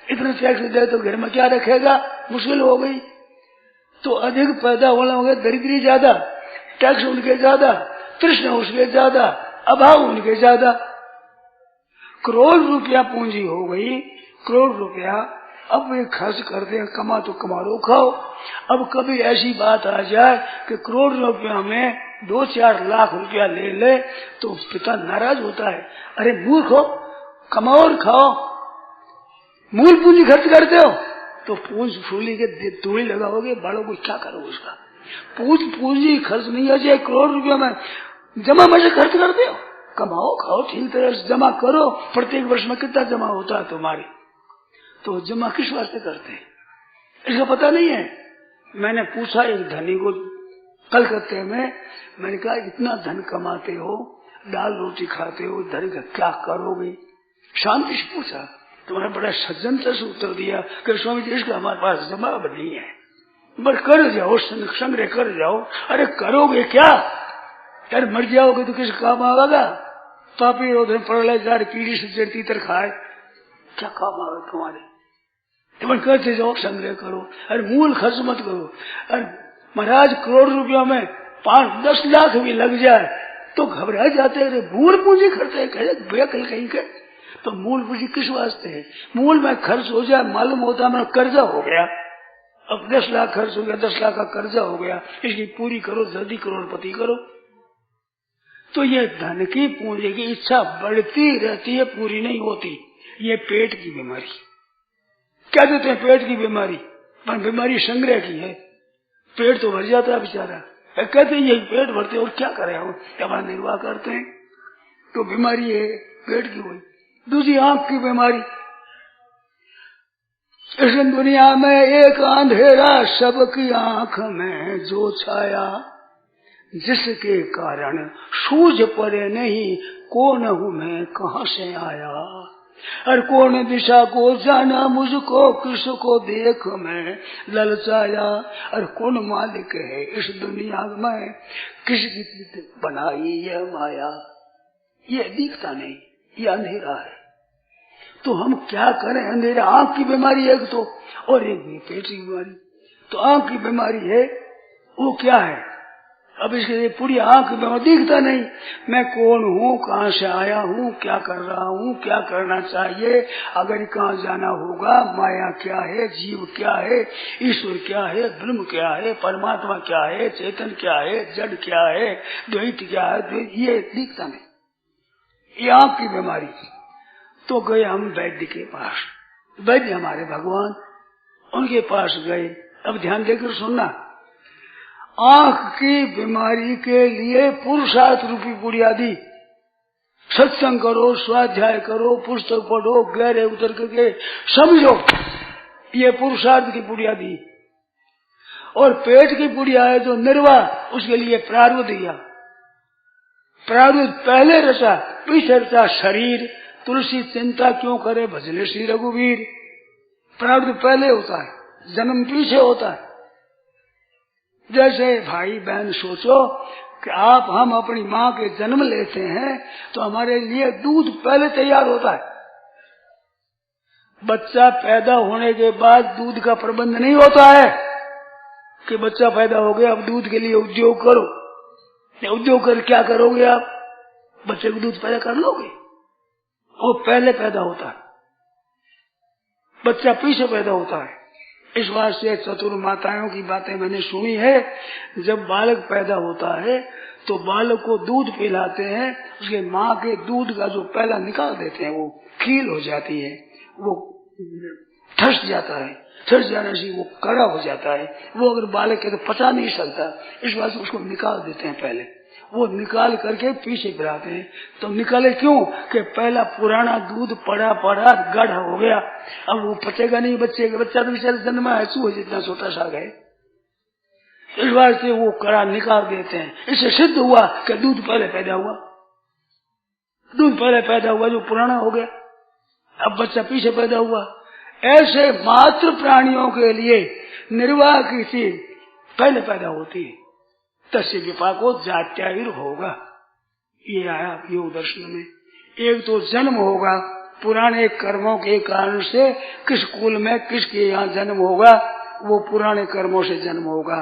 इतना टैक्स दे तो घर में क्या रखेगा, मुश्किल हो गई। तो अधिक पैदा वाला हो गया, दरिद्री ज्यादा, टैक्स उनके ज्यादा, तृष्णा उसके ज्यादा, अभाव उनके ज्यादा। करोड़ रुपया पूंजी हो गई, करोड़ रुपया अब वे खर्च करते हैं, कमा तो कमा लो खाओ। अब कभी ऐसी बात आ जाए कि करोड़ रुपया में 2-4 लाख रुपया ले ले तो पिता नाराज होता है। अरे मूर्ख हो, कमाओ और खाओ, मूल पूंजी खर्च करते हो तो पूंज फूली के तूड़ी लगाओगे, बालों को क्या करोगे उसका। पूंजी खर्च नहीं हो जाए, करोड़ रुपया में जमा में से खर्च करते हो। कमाओ खाओ ठीक तरह से जमा करो, प्रत्येक वर्ष में कितना जमा होता है तुम्हारी, तो जमा किस वास्ते करते हैं इसका पता नहीं है। मैंने पूछा एक धनी को कलकत्ते में, मैंने कहा इतना धन कमाते हो, दाल रोटी खाते हो, धन का क्या करोगे। शांति से पूछा, तुम्हारा बड़ा सज्जनता से उत्तर दिया कि स्वामी जी इसका हमारे पास जमा नहीं है, बस कर जाओ, संग्रह कर जाओ। अरे करोगे क्या यार, मर जाओगे तो किस काम आवेगा। पापी रोधन पड़ जाए, पीढ़ी से जड़ती तर खाए, क्या काम आवे तुम्हारे। तुम करते जाओ, संग्रह करो, अरे मूल खर्च मत करो। अरे महाराज करोड़ रुपया में 5-10 लाख भी लग जाए तो घबरा जाते हैं, मूल पूंजी खर्चे कहीं के। तो मूल पूंजी किस वास्ते है, मूल में खर्च हो जाए मालूम होता मेरा कर्जा हो गया, अब 10 लाख खर्च हो गया, 10 लाख का कर्जा हो गया, इसकी पूरी करो, जल्दी करोड़पति करो। तो ये धन की पूंजी की इच्छा बढ़ती रहती है, पूरी नहीं होती। ये पेट की बीमारी, क्या देते हैं पेट की बीमारी, पर बीमारी संग्रह की है। पेट तो भर जाता है बेचारा, कहते हैं ये पेट भरते और क्या करें हम, हमारा निर्वाह करते हैं। तो बीमारी है पेट की। हुई दूसरी आंख की बीमारी। इस दुनिया में एक अंधेरा सबकी आंख में जो छाया, जिसके कारण सूझ पड़े नहीं कौन हूँ मैं कहाँ से आया। और कौन दिशा को जाना मुझको, किसको देख मैं ललचाया। और कौन मालिक है इस दुनिया में, किसकी बनाई यह माया। ये दिखता नहीं, ये अंधेरा है। तो हम क्या करें, अंधेरा आंख की बीमारी एक तो, और एक भी पेट की बीमारी। तो आंख की बीमारी है, वो क्या है? अब इसके लिए पूरी आंख की बीमारी दिखता नहीं, मैं कौन हूँ, कहाँ से आया हूँ, क्या कर रहा हूँ, क्या करना चाहिए, अगर कहाँ जाना होगा, माया क्या है, जीव क्या है, ईश्वर क्या है, ब्रह्म क्या है, परमात्मा क्या है, चेतन क्या है, जड़ क्या है, द्वैत क्या है, ये दिखता नहीं, ये आंख की बीमारी। तो गए हम वैद्य के पास, वैद्य हमारे भगवान, उनके पास गए। अब ध्यान देकर सुनना, आंख की बीमारी के लिए पुरुषार्थ रूपी पुड़िया दी। सत्संग करो, स्वाध्याय करो, पुस्तक पढ़ो, गहरे उतर करके समझो, ये पुरुषार्थ की पुड़िया दी। और पेट की पुड़िया है जो निर्वाह, उसके लिए प्रारूध दिया। प्रारूध पहले रचा, पीछे रचा शरीर। तुलसी चिंता क्यों करे, भजले श्री रघुवीर। प्रारूध पहले होता है, जन्म पीछे होता है। जैसे भाई बहन सोचो कि आप हम अपनी माँ के जन्म लेते हैं तो हमारे लिए दूध पहले तैयार होता है। बच्चा पैदा होने के बाद दूध का प्रबंध नहीं होता है कि बच्चा पैदा हो गया अब दूध के लिए उद्योग करो। उद्योग कर क्या करोगे आप? बच्चे को दूध पैदा कर लोगे? वो पहले पैदा होता है, बच्चा पीछे पैदा होता है। इस बात से चतुर माताओं की बातें मैंने सुनी है, जब बालक पैदा होता है तो बालक को दूध पिलाते हैं, उसके माँ के दूध का जो पहला निकाल देते हैं वो खील हो जाती है, वो ठस जाता है, ठस जाने से वो कड़ा हो जाता है। वो अगर बालक के तो पचा नहीं सकता, इस बात से उसको निकाल देते हैं। पहले वो निकाल करके पीछे पिलाते हैं। तो निकाले क्यों कि पहला पुराना दूध पड़ा पड़ा गाढ़ा हो गया, अब वो पचेगा नहीं बच्चे का। बच्चा तो बेचारा जन्मा है, चूहे जितना छोटा सा है, इस बात से वो कड़ा निकाल देते हैं। इससे सिद्ध हुआ कि दूध पहले पैदा हुआ, दूध पहले पैदा हुआ जो पुराना हो गया, अब बच्चा पीछे पैदा हुआ। ऐसे मात्र प्राणियों के लिए निर्वाह की चीज पहले पैदा होती है। तस्य विपाको जात्यायुर होगा, ये आया योग दर्शन में। एक तो जन्म होगा, पुराने कर्मों के कारण से किस कुल में किसके यहाँ जन्म होगा, वो पुराने कर्मों से जन्म होगा।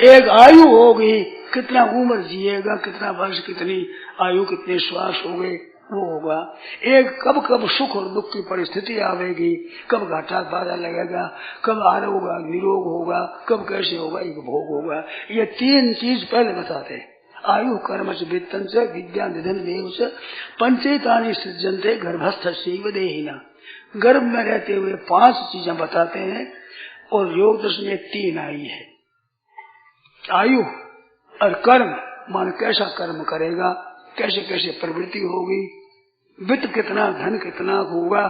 एक आयु होगी, कितना उम्र जिएगा, कितना वर्ष, कितनी आयु, कितने श्वास हो गए, वो होगा। एक कब कब सुख और दुख की परिस्थिति आवेगी, कब घाटा बाधा लगेगा, कब आरोग होगा, निरोग होगा, कब कैसे होगा, एक भोग होगा। ये तीन चीज पहले बताते हैं। आयु कर्म से वित्तन से विद्या निधन देव से पंचेतानि सृजनते गर्भस्थ शैव देहिना। गर्भ में रहते हुए 5 चीजें बताते हैं और योग दर्शन में 3 आई है। आयु और कर्म, मान कैसा कर्म करेगा, कैसे कैसे प्रवृत्ति होगी, वित्त कितना, धन कितना होगा,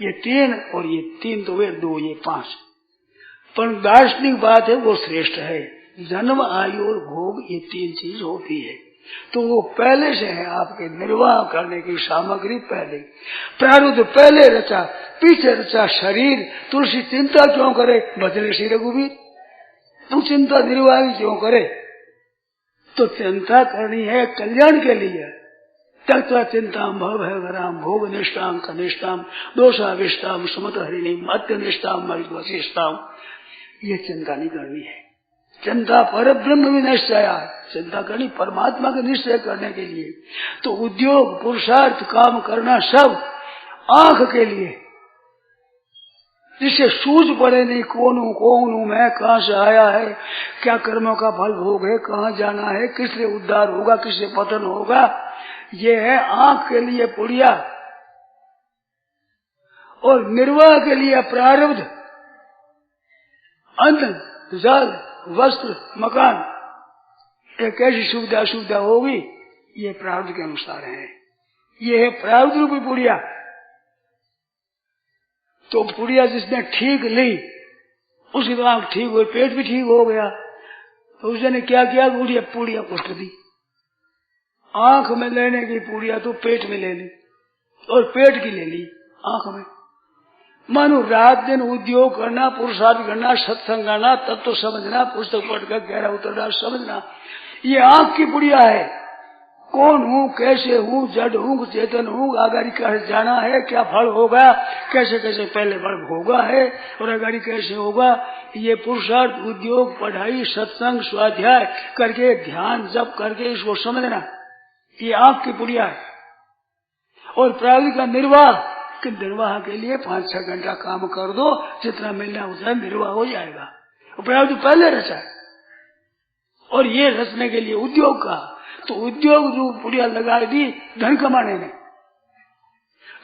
ये 3 और ये 3 तो वे 2, ये 5। पर दार्शनिक बात है वो श्रेष्ठ है। जन्म, आयु और भोग, ये 3 चीज होती है तो वो पहले से है। आपके निर्वाह करने की सामग्री पहले, प्रारूध पहले रचा, पीछे रचा शरीर। तुलसी चिंता क्यों करे, भजने श्री रघुवीर। तू चिंता निर्वाह क्यों करे, तो चिंता करनी है कल्याण के लिए। तत्व चिंता भव है वराम भोग निष्ठाम कनिष्ठाम दोषाविष्टाम सुमत हरिणीम अत्यनिष्ठाम वशिष्ठाम। ये चिंता नहीं करनी है। चिंता पर ब्रह्म विनिश्चय, चिंता करनी परमात्मा का निश्चय करने के लिए। तो उद्योग, पुरुषार्थ, काम करना सब आंख के लिए, जिससे सूझ पड़े नहीं कौन हूँ मैं, कहाँ से आया है, क्या कर्मों का फल भोग है, कहाँ जाना है, किससे उद्धार होगा, किससे पतन होगा। ये है आंख के लिए पुड़िया। और निर्वाह के लिए प्रारब्ध, अन्न, जल, वस्त्र, मकान, एक ऐसी सुविधा होगी, ये प्रारब्ध के अनुसार है। ये है प्रारब्ध रूपी पुड़िया। तो पुड़िया जिसने ठीक ली, उसकी तो आंख ठीक हुई, पेट भी ठीक हो गया। तो उसने क्या किया, पुड़िया पुष्ट दी। आंख में लेने की पुड़िया तो पेट में ले ली, और पेट की ले ली आंख में। मानो रात दिन उद्योग करना, पुरुषार्थ करना, सत्संग करना, तत्व समझना, पुस्तक पढ़कर गहरा उतरना समझना, ये आंख की पुड़िया है। कौन हूँ, कैसे हूँ, जड़ हूँ, चेतन हूँ, आगाड़ी कैसे जाना है, क्या फल होगा, कैसे कैसे पहले फल भोगा है और आगाड़ी कैसे होगा। ये पुरुषार्थ, उद्योग, पढ़ाई, सत्संग, स्वाध्याय करके, ध्यान जप करके इसको समझना। ये आंख की पुड़िया है। और प्रारब्ध का निर्वाह, कि निर्वाह के लिए 5-6 घंटा काम कर दो, जितना मिलना उतना निर्वाह हो जाएगा। प्रारब्ध पहले रचा है। और ये रचने के लिए उद्योग का, तो उद्योग जो पुड़िया लगा दी धन कमाने में।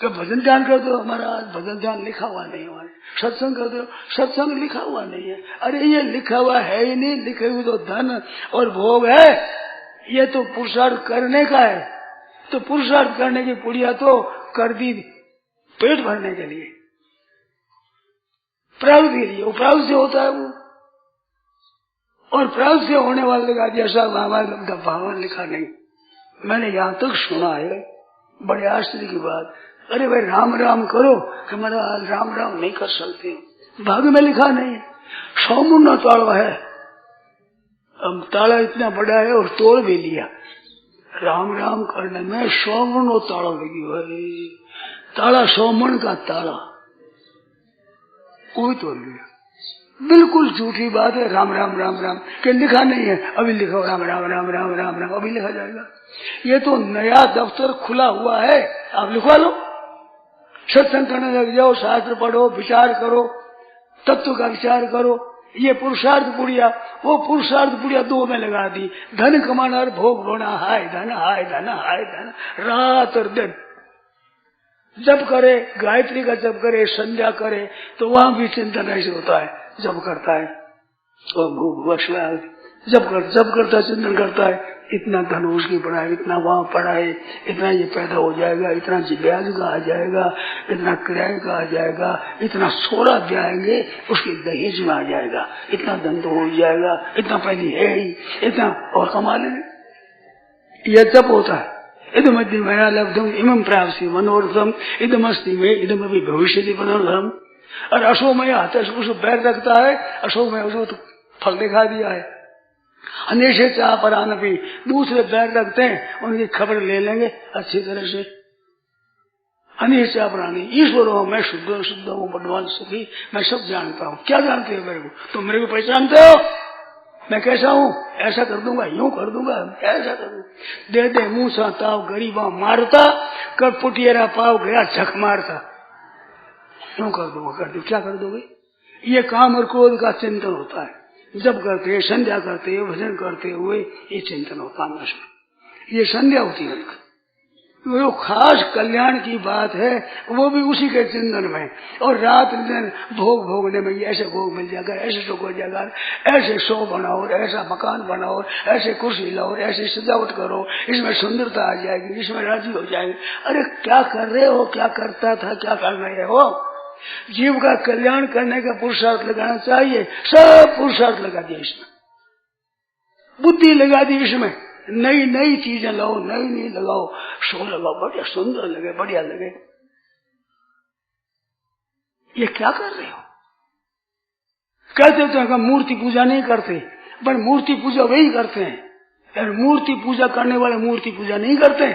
तो भजन ध्यान कर दो, हमारा भजन ध्यान लिखा हुआ नहीं, हमारे सत्संग कर दो, सत्संग लिखा हुआ नहीं है। अरे ये लिखा हुआ है ही नहीं, लिखे हुए तो धन और भोग है, ये तो पुरुषार्थ करने का है। तो पुरुषार्थ करने की पुड़िया तो कर दी पेट भरने के लिए, प्रारब्ध के लिए। वो प्रारब्ध से होता है वो, और प्रारब्ध से होने वाले लगा दिया सब हमारे भावन लिखा नहीं। मैंने यहाँ तक सुना है, बड़े आश्चर्य की बात। अरे भाई राम राम करो, हमारा राम राम नहीं कर सकते, भाग में लिखा नहीं। 100 मुन्ना ताला है, अब ताला इतना बड़ा है और तोड़ भी लिया। राम राम करने में 100 मुन्ना ताला लगी है, ताला 100 मन का ताला, कोई तोड़ लिया। बिल्कुल झूठी बात है। राम राम राम राम के लिखा नहीं है, अभी लिखो राम राम राम राम राम राम, अभी लिखा जाएगा। ये तो नया दफ्तर खुला हुआ है, आप लिखवा लो। सत्संग करने लग जाओ, शास्त्र पढ़ो, विचार करो, तत्व का विचार करो। ये पुरुषार्थ पुड़िया, वो पुरुषार्थ पुड़िया 2 में लगा दी। धन कमाना और भोग होना, हाय धन हाय धन हाय धन, रात और दिन जब करे, गायत्री का जब करे, संध्या करे, तो वहां भी चिंतन ऐसे होता है। जब करता है और जब करता चिंतन करता है, इतना धन उसकी पढ़ाई, इतना वहां पढ़ाई, इतना ये पैदा हो जाएगा, इतना ब्याज का आ जाएगा, इतना किराए का आ जाएगा, इतना सोरा जाएंगे उसकी दहेज में आ जाएगा, इतना धन तो हो जाएगा, इतना पहले है ही, इतना और कमा लेंगे। यह जब होता है, इदम मध्य मया लब्धम इमं प्राप्ति मनोरथम इदम अस्ति में इदम अभी भविष्य मनोरथम। और अशोमय आता है, उसको बैर रखता है, अशोमय उसको तो फल दिखा दिया है। अनेशे चाह परान भी दूसरे बैर रखते हैं, उनकी खबर ले लेंगे अच्छी तरह से। अनेश चाह परानी, ईश्वर हो, मैं शुद्ध शुद्ध हूँ, भगवान सुखी, मैं सब जानता हूँ। क्या जानते हो मेरे को? तुम मेरे को पहचानते हो? मैं कैसा हूँ? ऐसा कर दूंगा, यूं कर दूंगा, ऐसा कर दूंगा। दे दे मुंह सा ताव गरीबा मारता, कर पुटियरा पाव गया झक मारता, यूं कर दूंगा, कर दो। क्या कर दोगे? ये काम और क्रोध का चिंतन होता है। जब करते हैं, संध्या करते हैं, भजन करते हुए ये चिंतन होता है। ये संध्या होती है, वो खास कल्याण की बात है, वो भी उसी के चिंतन में। और रात दिन भोग भोगने में, ऐसे भोग मिल जाएगा, ऐसे सुख हो जाएगा, ऐसे शो बनाओ, ऐसा मकान बनाओ, ऐसे कुर्सी लाओ, ऐसे सजावट करो, इसमें सुंदरता आ जाएगी, इसमें राजी हो जाएंगे। अरे क्या कर रहे हो? क्या करता था? क्या कर रहे हो? जीव का कल्याण करने का पुरुषार्थ लगाना चाहिए। सब पुरुषार्थ लगा दिया इसमें, बुद्धि लगा दी इसमें। नई नई चीजें लाओ, नई नई लगाओ, शो लगाओ, बढ़िया सुंदर लगे, बढ़िया लगे। ये क्या कर रहे हो? कहते तो मूर्ति पूजा नहीं करते, पर मूर्ति पूजा वही करते हैं। और मूर्ति पूजा करने वाले मूर्ति पूजा नहीं करते।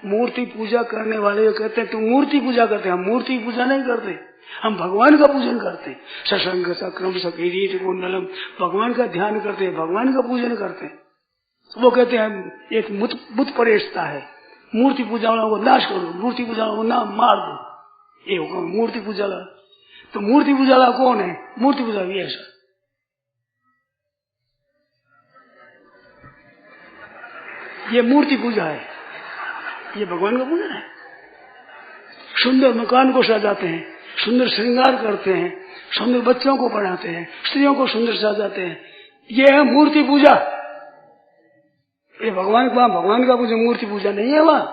मूर्ति पूजा करने वाले कहते हैं तुम मूर्ति पूजा करते, हम मूर्ति पूजा नहीं करते, हम भगवान का पूजन करते हैं। सशंग सक्रम सकीरीट कुंडलम, भगवान का ध्यान करते हैं, भगवान का पूजन करते हैं। वो कहते हैं एक बुत परेशता है, मूर्ति पूजा वालों को नाश कर दो, मूर्ति पूजा वालों को ना मार दो, ये होगा मूर्ति पूजा वाला। तो मूर्ति पूजा वाला कौन है? मूर्ति पूजा भी ऐसा, ये मूर्ति पूजा है, ये भगवान का पूजन है। सुंदर मकान को सजाते हैं, सुंदर श्रृंगार करते हैं, सुंदर बच्चों को पढ़ाते हैं, स्त्रियों को सुंदर सजाते हैं, ये है मूर्ति पूजा। ये भगवान का पूजा, मूर्ति पूजा नहीं है। वहां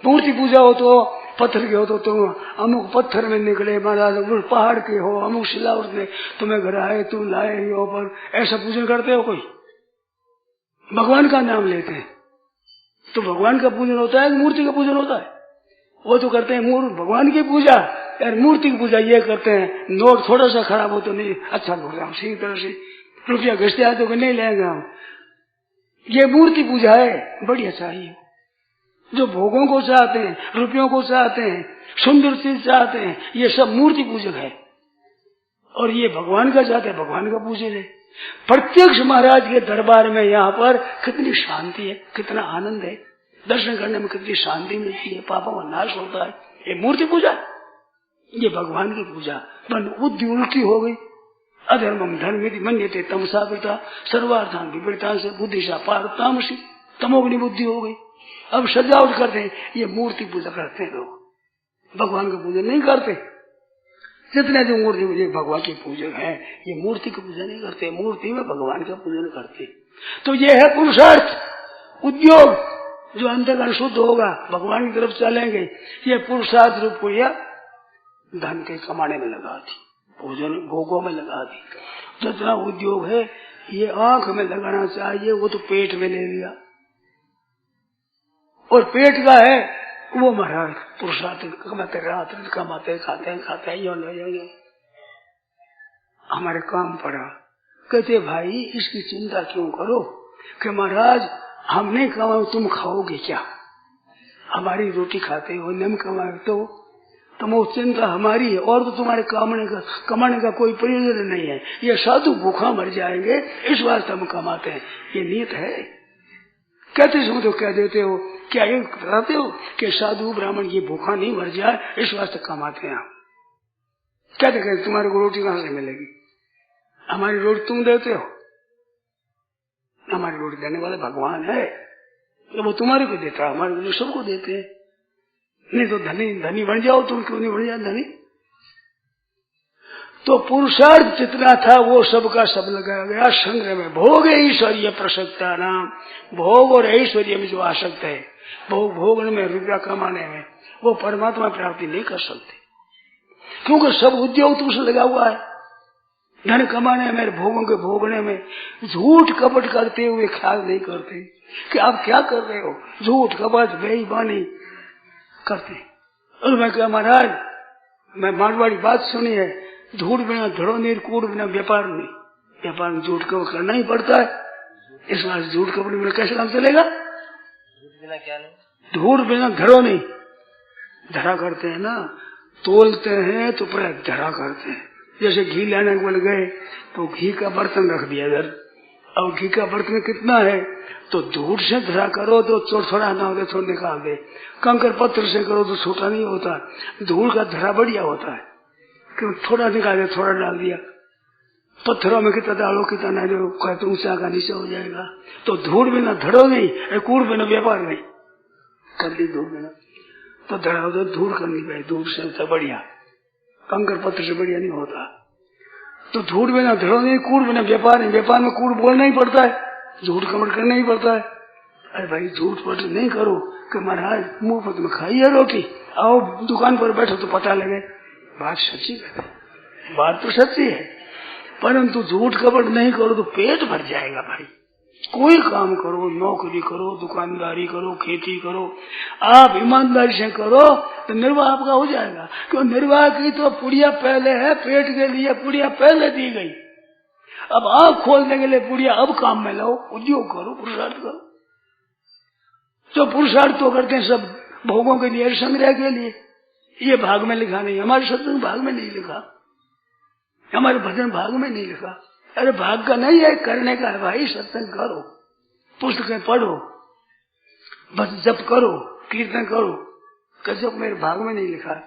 मूर्ति पूजा हो तो पत्थर के हो तो तुम अमुक पत्थर में निकले महाराज, पहाड़ के हो, अमुक शिलावट में तुम्हें घर आए, तुम लाए हो, पर ऐसा पूजन करते हो? कोई भगवान का नाम लेते हैं तो भगवान का पूजन होता है, मूर्ति का पूजन होता है? वो तो करते हैं भगवान की पूजा, यार मूर्ति की पूजा ये करते हैं। नोट थोड़ा सा खराब हो तो नहीं, अच्छा नोट हम सही तरह से रुपया घसते आए तो नहीं लेंगे हम, ये मूर्ति पूजा है, बड़ी अच्छाई है। जो भोगों को चाहते हैं, रुपयों को चाहते हैं, सुंदर चीज चाहते हैं, ये सब मूर्ति पूजक है। और ये भगवान का चाहते हैं, भगवान का पूजन है। प्रत्यक्ष महाराज के दरबार में यहाँ पर कितनी शांति है, कितना आनंद है, दर्शन करने में कितनी शांति मिलती है, पापों का नाश होता है। ये मूर्ति पूजा, ये भगवान की पूजा। बुद्धि उल्टी हो गई। अधर्मम धर्मेति मन्यते तमसा वृता सर्वार्थान विपरीतान से बुद्धिशा पार तामसी, तमोग्नि बुद्धि हो गई। अब सजावट करते हैं, ये मूर्ति पूजा करते हैं लोग, भगवान का पूजन नहीं करते। जितने जो मूर्ति पूजे भगवान की पूजक है, ये मूर्ति की पूजा नहीं करते, मूर्ति में भगवान का पूजन करते। तो ये है पुरुषार्थ उद्योग। जो अंतर्गण शुद्ध होगा, भगवान की तरफ चलेंगे, ये पुरुषार्थ रूप पूजा धन के कमाने में लगा दी, भोजन भोगों में लगा दी। जितना उद्योग है ये आंख में लगाना चाहिए, वो तो पेट में ले लिया। और पेट का है वो महाराज पुरुषार्थ कमाते, रात कमाते, खाते खाते यो हमारे काम पड़ा। कहते भाई इसकी चिंता क्यों करो कि महाराज हम नहीं कमाओ, तुम खाओगे क्या? हमारी रोटी खाते हो, नहीं कमाए तो वो चिंता हमारी है, और तो तुम्हारे कमाने का कोई प्रयोजन नहीं है। ये साधु भूखा मर जाएंगे, इस वास्ते हम कमाते हैं, ये नीत है। कहते समय तो कह देते हो, क्या ये बताते हो कि साधु ब्राह्मण ये भूखा नहीं मर जाए, इस वास्ते कमाते हैं। कहते तुम्हारे को रोटी कहाँ से मिलेगी? हमारी रोटी तुम देते हो, हमारी रोटी देने वाले भगवान है, तो वो तुम्हारे को देता है, हमारे को सबको देते हैं। नहीं तो धनी बन जाओ, तुम क्यों नहीं बन जाओ धनी? तो पुरुषार्थ जितना था वो सबका सब लगाया गया संग्रह में। भोग ऐश्वर्य प्रसक्ता नाम, भोग और ऐश्वर्य में जो आसक्त है, भोगने में, रुपया कमाने में, वो परमात्मा प्राप्ति नहीं कर सकते, क्योंकि सब उद्योग तो उससे लगा हुआ है। धन कमाने में, भोगों के भोगने में झूठ कपट करते हुए ख्याल नहीं करते कि आप क्या कर रहे हो। झूठ कपट बेईमानी करते। और मैं क्या महाराज, मैं मारवाड़ी बात सुनी है, झूठ बिना धड़ो नहीं, कूड़ बिना व्यापार नहीं। व्यापार में झूठ कपट करना ही पड़ता है। इस बात झूठ कपट बिना कैसे काम चलेगा? झूठ बिना क्या नहीं, झूठ बिना धड़ो नहीं। धरा करते हैं ना, तोलते हैं तो पूरा धरा करते हैं। जैसे घी लेने को गए तो घी का बर्तन रख दिया इधर, अब घी का बर्तन कितना है, तो झूठ से धरा करो तो थोड़ा ना होता, थोड़ा निकाल दे। कंकर पत्थर से करो तो छोटा नहीं होता, धूल का धरा बढ़िया होता है, क्यों थोड़ा निकाल दिया, थोड़ा डाल दिया। पत्थरों में कितना डालो कितना ना डालो, कहते ऊंचा का नीचे हो जाएगा। तो धूल बिना धड़ो नहीं, कूड़ बिना व्यापार नहीं। कर दी धूल बिना तो धड़ा हो, धूल करनी पड़े, धूल से बढ़िया, कंकर पत्थर से बढ़िया नहीं होता। तो झूठ बिना धड़ो नहीं, कूड़ बिना व्यापार नहीं। व्यापार में कूड़ बोलना ही पड़ता है, झूठ कमर करना ही पड़ता है। अरे भाई झूठ पट नहीं करो कि महाराज मुंह पर तुम खाइए रोटी, आओ दुकान पर बैठो तो पता लगे। बात सच्ची है, बात तो सच्ची है, परंतु झूठ कपट नहीं करो तो पेट भर जाएगा भाई। कोई काम करो, नौकरी करो, दुकानदारी करो, खेती करो, आप ईमानदारी से करो तो निर्वाह आपका हो जाएगा। क्यों? निर्वाह की तो पुड़िया पहले है, पेट के लिए पुड़िया पहले दी गई। अब आँख खोलने के लिए पुड़िया अब काम में लाओ, उद्योग करो, पुरुषार्थ करो। जो पुरुषार्थ तो करते हैं सब भोगों के लिए, संग्रह के लिए। ये भाग में लिखा नहीं, हमारे सत्संग भाग में नहीं लिखा, हमारे भजन भाग में नहीं लिखा। अरे भाग का नहीं है, करने का है भाई। सत्संग करो, पुस्तकें पढ़ो, बस जप करो, कीर्तन करो। जब मेरे भाग में नहीं लिखा है,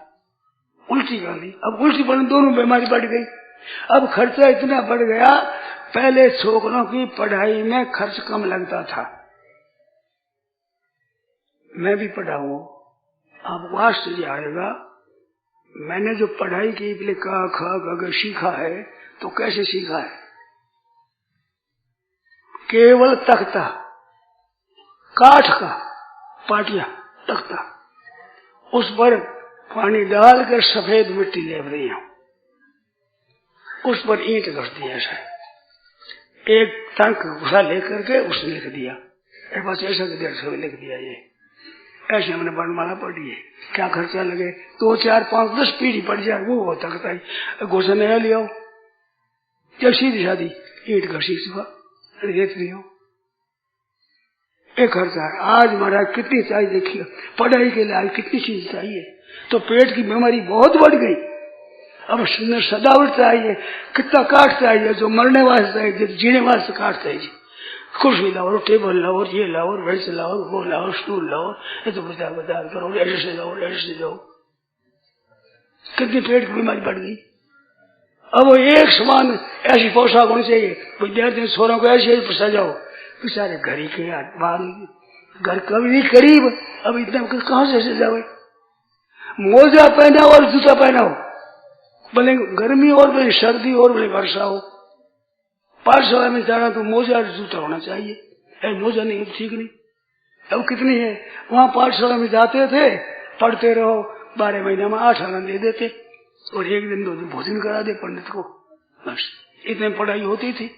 उल्टी कर दी। अब उल्टी पर दोनों बीमारी बढ़ गई। अब खर्चा इतना बढ़ गया, पहले छोकरों की पढ़ाई में खर्च कम लगता था। मैं भी पढ़ा हूँ, आपको आश्चर्य आएगा। मैंने जो पढ़ाई की लिखा खा अगर सीखा है तो कैसे सीखा है? केवल तख्ता, काठ का पाटिया तख्ता, उस पर पानी डालकर सफेद मिट्टी लेप रही हूं, उस पर ईंट घस दिया है, एक टंक घुसा लेकर के उसने लिख दिया। बस ऐसा लिख दिया। ये ऐसे हमने वर्णमाला पढ़ी है। क्या खर्चा लगे? 2, 4, 5, 10 पीढ़ी पड़ जाए वो होता है। घोषणा नया ले आओ, जब सीधी शादी ईंट घसी सुबह रेत लियो, एक खर्चा है। आज महाराज कितनी चाहिए देखिए, पढ़ाई के लिए आज कितनी चीज चाहिए, तो पेट की बीमारी बहुत बढ़ गई। अब सुंदर सजावट चाहिए, कितना काठ चाहिए, जो मरने वास्ते चाहिए, जो जीने वास्ते काठ चाहिए। कुर्सी लाओ, टेबल लाओ, ये लाओ, बेंच लाओ, वो लाओ, स्टूल लाओ, ये तो बाजार करो, ऐसे लाओ, ऐसे जाओ। कितनी पेट की बीमारी बढ़ गई। अब एक समान ऐसी पोशाक होनी चाहिए, विद्यार्थी छोरों को ऐसे सजाओ, बेचारे घर ही के घर कभी करीब, अब इतना कहाँ से सजाओ। मोजा पहना और जूता पहनाओ, भले गर्मी और भले सर्दी और भले वर्षा हो। पाठशाला में जाना तो मोजा और जूता होना चाहिए, मोजा नहीं ठीक नहीं। अब कितनी है वहाँ पाठशाला में जाते थे, पढ़ते रहो, 12 महीने में 8 आना दे देते और 1 दिन 2 दिन भोजन करा दे पंडित को, बस इतने पढ़ाई होती थी।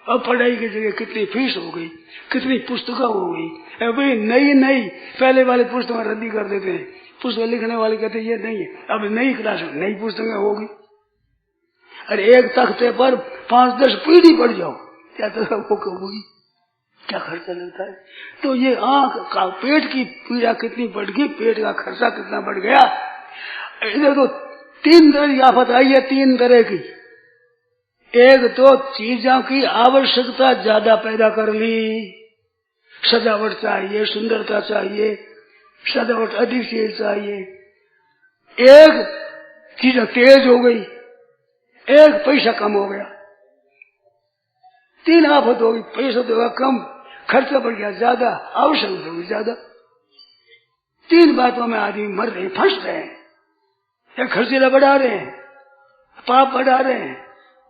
अब पढ़ाई की जगह कितनी फीस हो गई, कितनी पुस्तकें हो गई। अभी नई पहले वाले पुस्तकें रद्दी कर देते हैं, पुस्तक लिखने वाले कहते ये नहीं है, अब नई क्लास में नई पुस्तकें होगी। अरे एक तख्ते पर 5-10 पीढ़ी पढ़ जाओ, क्या तो होगी, क्या खर्चा लगता है। तो ये आंख का पेट की पीड़ा कितनी बढ़ गई, पेट का खर्चा कितना बढ़ गया। इधर तो 3 तरह की आफत आई है, 3 तरह की। एक तो चीजों की आवश्यकता ज्यादा पैदा कर ली, सजावट चाहिए, सुंदरता चाहिए, सजावट अधिक चीज चाहिए। एक चीज तेज हो गई, एक पैसा कम हो गया। 3 आफत हो गई, पैसा तो होगा कम, खर्चा बढ़ गया ज्यादा, आवश्यकता होगी ज्यादा। 3 बातों में आदमी मर रहे, फंस रहे हैं। या खर्चीला बढ़ा रहे हैं, पाप बढ़ा रहे हैं,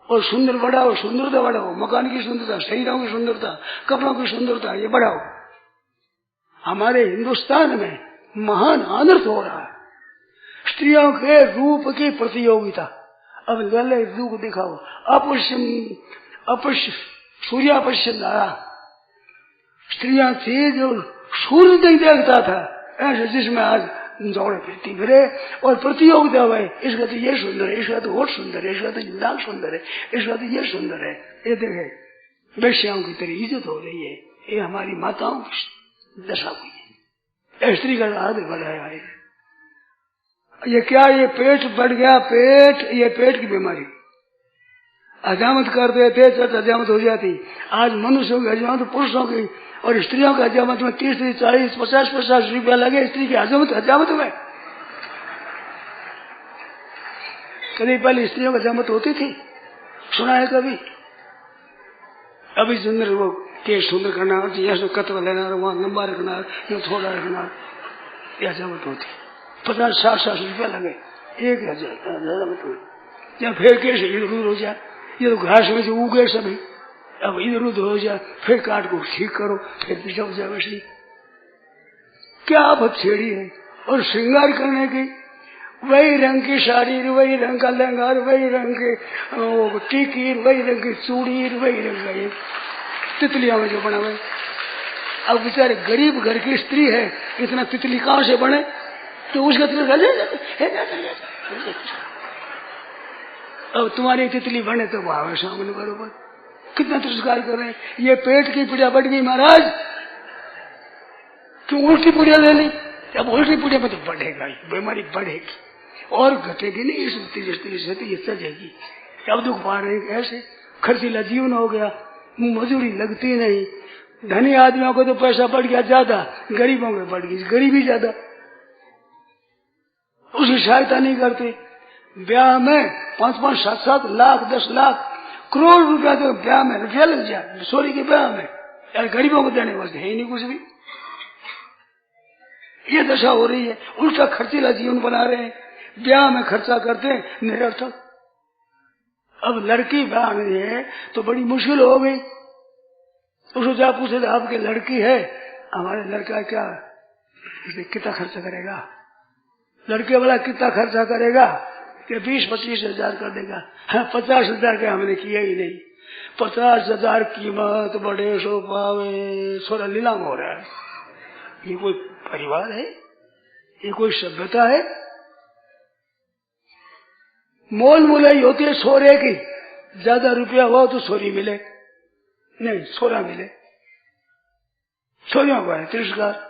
और सुंदर बढ़ाओ, सुंदरता बढ़ाओ, मकान की सुंदरता, शरीरों की सुंदरता, कपड़ों की सुंदरता, ये बढ़ाओ। हमारे हिंदुस्तान में महान अनर्थ हो रहा है, स्त्रियों के रूप की प्रतियोगिता। अब लले रूप दिखाओ, सूर्या पश्चिम धारा। स्त्रियां थी जो सूर्य नहीं देखता था, ऐसे जिसमें आज दौड़े फिरती फिरे और प्रतियोगिता हुए, इसका तो ये सुंदर है, इसका तो और सुंदर है, इसका तो नाक सुंदर है, इसका तो ये सुंदर है। ये देखे वेश्याओं की तरह इज्जत हो रही है। ये हमारी माताओं की दशा हुई है, स्त्री का आदर बढ़ाया है। ये क्या, ये पेट बढ़ गया, ये पेट की बीमारी। हजामत कर देते तो हजामत हो जाती। आज मनुष्यों की हजामत, पुरुषों की और स्त्रियों की हजामत में 30, 40, 50 रुपया लगे स्त्री की हजामत में। कभी पहले स्त्रियों की हजामत होती थी, सुना है कभी? अभी सुंदर वो केस सुंदर करना, यहाँ कतवा लेना, वहाँ लंबा रखना, यहाँ थोड़ा रखना, ये हजामत होती। 50-60 रुपया लगे, 1000 हजामत हुई। या फिर केस इधर उधर हो जाए, ये तो घास में जो उगे सभी, अब इधर उधर हो जाए, फिर काट को ठीक करो, फिर पीछा हो जाए। वैसे क्या आफत छेड़ी है। और श्रृंगार करने की, वही रंग की साड़ी, वही रंग का लहंगा, वही रंग के टीकी, वही रंग की चूड़ी, वही रंग का ये तितलियां में जो बना हुआ। अब बेचारे गरीब घर की स्त्री है, इतना तितली कहां से बने, तो उसका अब तुम्हारी तितली बने तो भाव सामने बरोबर। कितना तिरस्कार कर रहे हैं। ये पेट की पीड़ा बढ़ गई महाराज, क्यों उल्टी पीड़ा ले ली। अब उल्टी पीड़ा में तो बढ़ेगा, बीमारी बढ़ेगी और घटेगी नहीं, इस से ये सजेगी। अब दुख पा रहे हैं ऐसे, खर्चीला जीवन हो गया, मजदूरी लगती नहीं। धनी आदमियों को तो पैसा बढ़ गया ज्यादा, गरीबों को बढ़ गई गरीबी ज्यादा, उसकी सहायता नहीं करते। ब्याह में 5-5, 7-7 लाख, 10 लाख, करोड़ रुपया तो ब्याह में रुपया लग जाए, सोरी के ब्याह में, यार गरीबों को देने वास्ते है ही नहीं कुछ भी। ये दशा हो रही है, उल्टा खर्चीला जीवन बना रहे हैं, ब्याह में खर्चा करते हैं निरर्थक। अब लड़की ब्याह नहीं है तो बड़ी मुश्किल हो गई। उसको जा पूछे आपकी लड़की है, हमारे लड़का क्या कितना खर्चा करेगा, लड़के वाला कितना खर्चा करेगा, कि 20-25 हजार कर देगा। हाँ, 50 हजार का हमने किया ही नहीं। 50 हजार कीमत, बड़े सो पावे, सोरा नीलाम हो रहा है। ये कोई परिवार है, ये कोई सभ्यता है। मोल मुलाई होती है सोरे की, ज्यादा रुपया हो तो सोरी मिले, नहीं सोरा मिले। छोरियों को है तिरस्कार।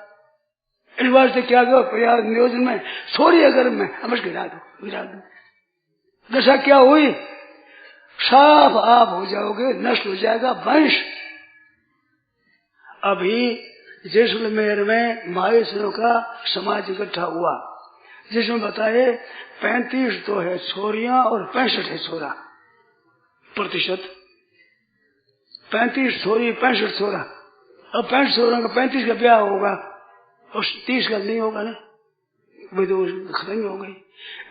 इस वास्ते क्या करो प्रयाग नियोजन में छोरी अगर मैं हमस गिरा दो। दशा क्या हुई, साफ आप हो जाओगे, नष्ट हो जाएगा वंश। अभी जैसलमेर में महेशों का समाज इकट्ठा हुआ, जिसमें बताए 35 तो है छोरियां और 65 है छोरा प्रतिशत। 35 छोरी 65 छोरा। अब 65 छोरों का 35 का ब्याह होगा और 30 का नहीं होगा ना, वे तो खत्म हो गई।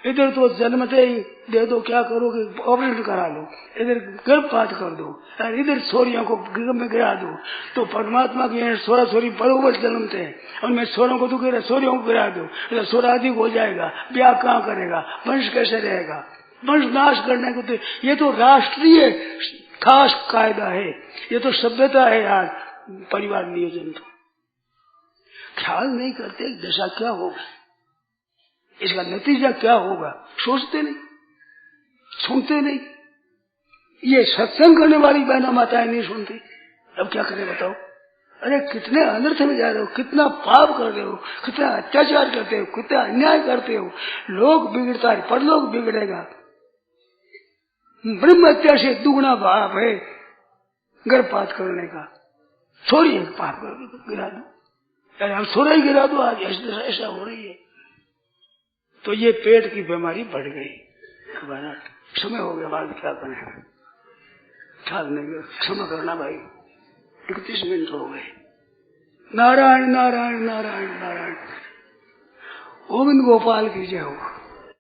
इधर तो जन्मते ही दे दो, क्या करोगे, ऑपरेशन करा लो, इधर गर्भपात कर दो और इधर छोरियों को गर्भ में गिरा दो। तो परमात्मा के छोरा छोरी बरोबर जन्मते हैं, उनमें छोरों को तो गिरा, छोरियों को गिरा दो, तो छोरा अधिक हो जाएगा, ब्याह कहाँ करेगा, वंश कैसे रहेगा। वंश नाश करने को तो ये तो राष्ट्रीय खास कायदा है, ये तो सभ्यता है यार। परिवार नियोजन तो ख्याल नहीं करते दशा क्या होगा, इसका नतीजा क्या होगा, सोचते नहीं, सुनते नहीं। ये सत्संग करने वाली बहना माताएं नहीं सुनती। अब क्या करें बताओ। अरे कितने अनर्थ में जा रहे हो, कितना पाप कर रहे हो, कितना अत्याचार करते हो, कितना अन्याय करते हो। लोग बिगड़ता है, परलोक बिगड़ेगा। ब्रह्म हत्या से दुगुना पाप है गर्भपात करने का। छोड़िए पाप गिरा दो, अरे हम छोरा ही गिरा दो, आज ऐसा हो रही है। तो ये पेट की बीमारी बढ़ गई। हमारा समय हो गया, बाद क्या करें, ख्याल नहीं, क्षमा करना भाई। 31 मिनट हो गए। नारायण नारायण नारायण नारायण। गोविंद गोपाल की जय हो।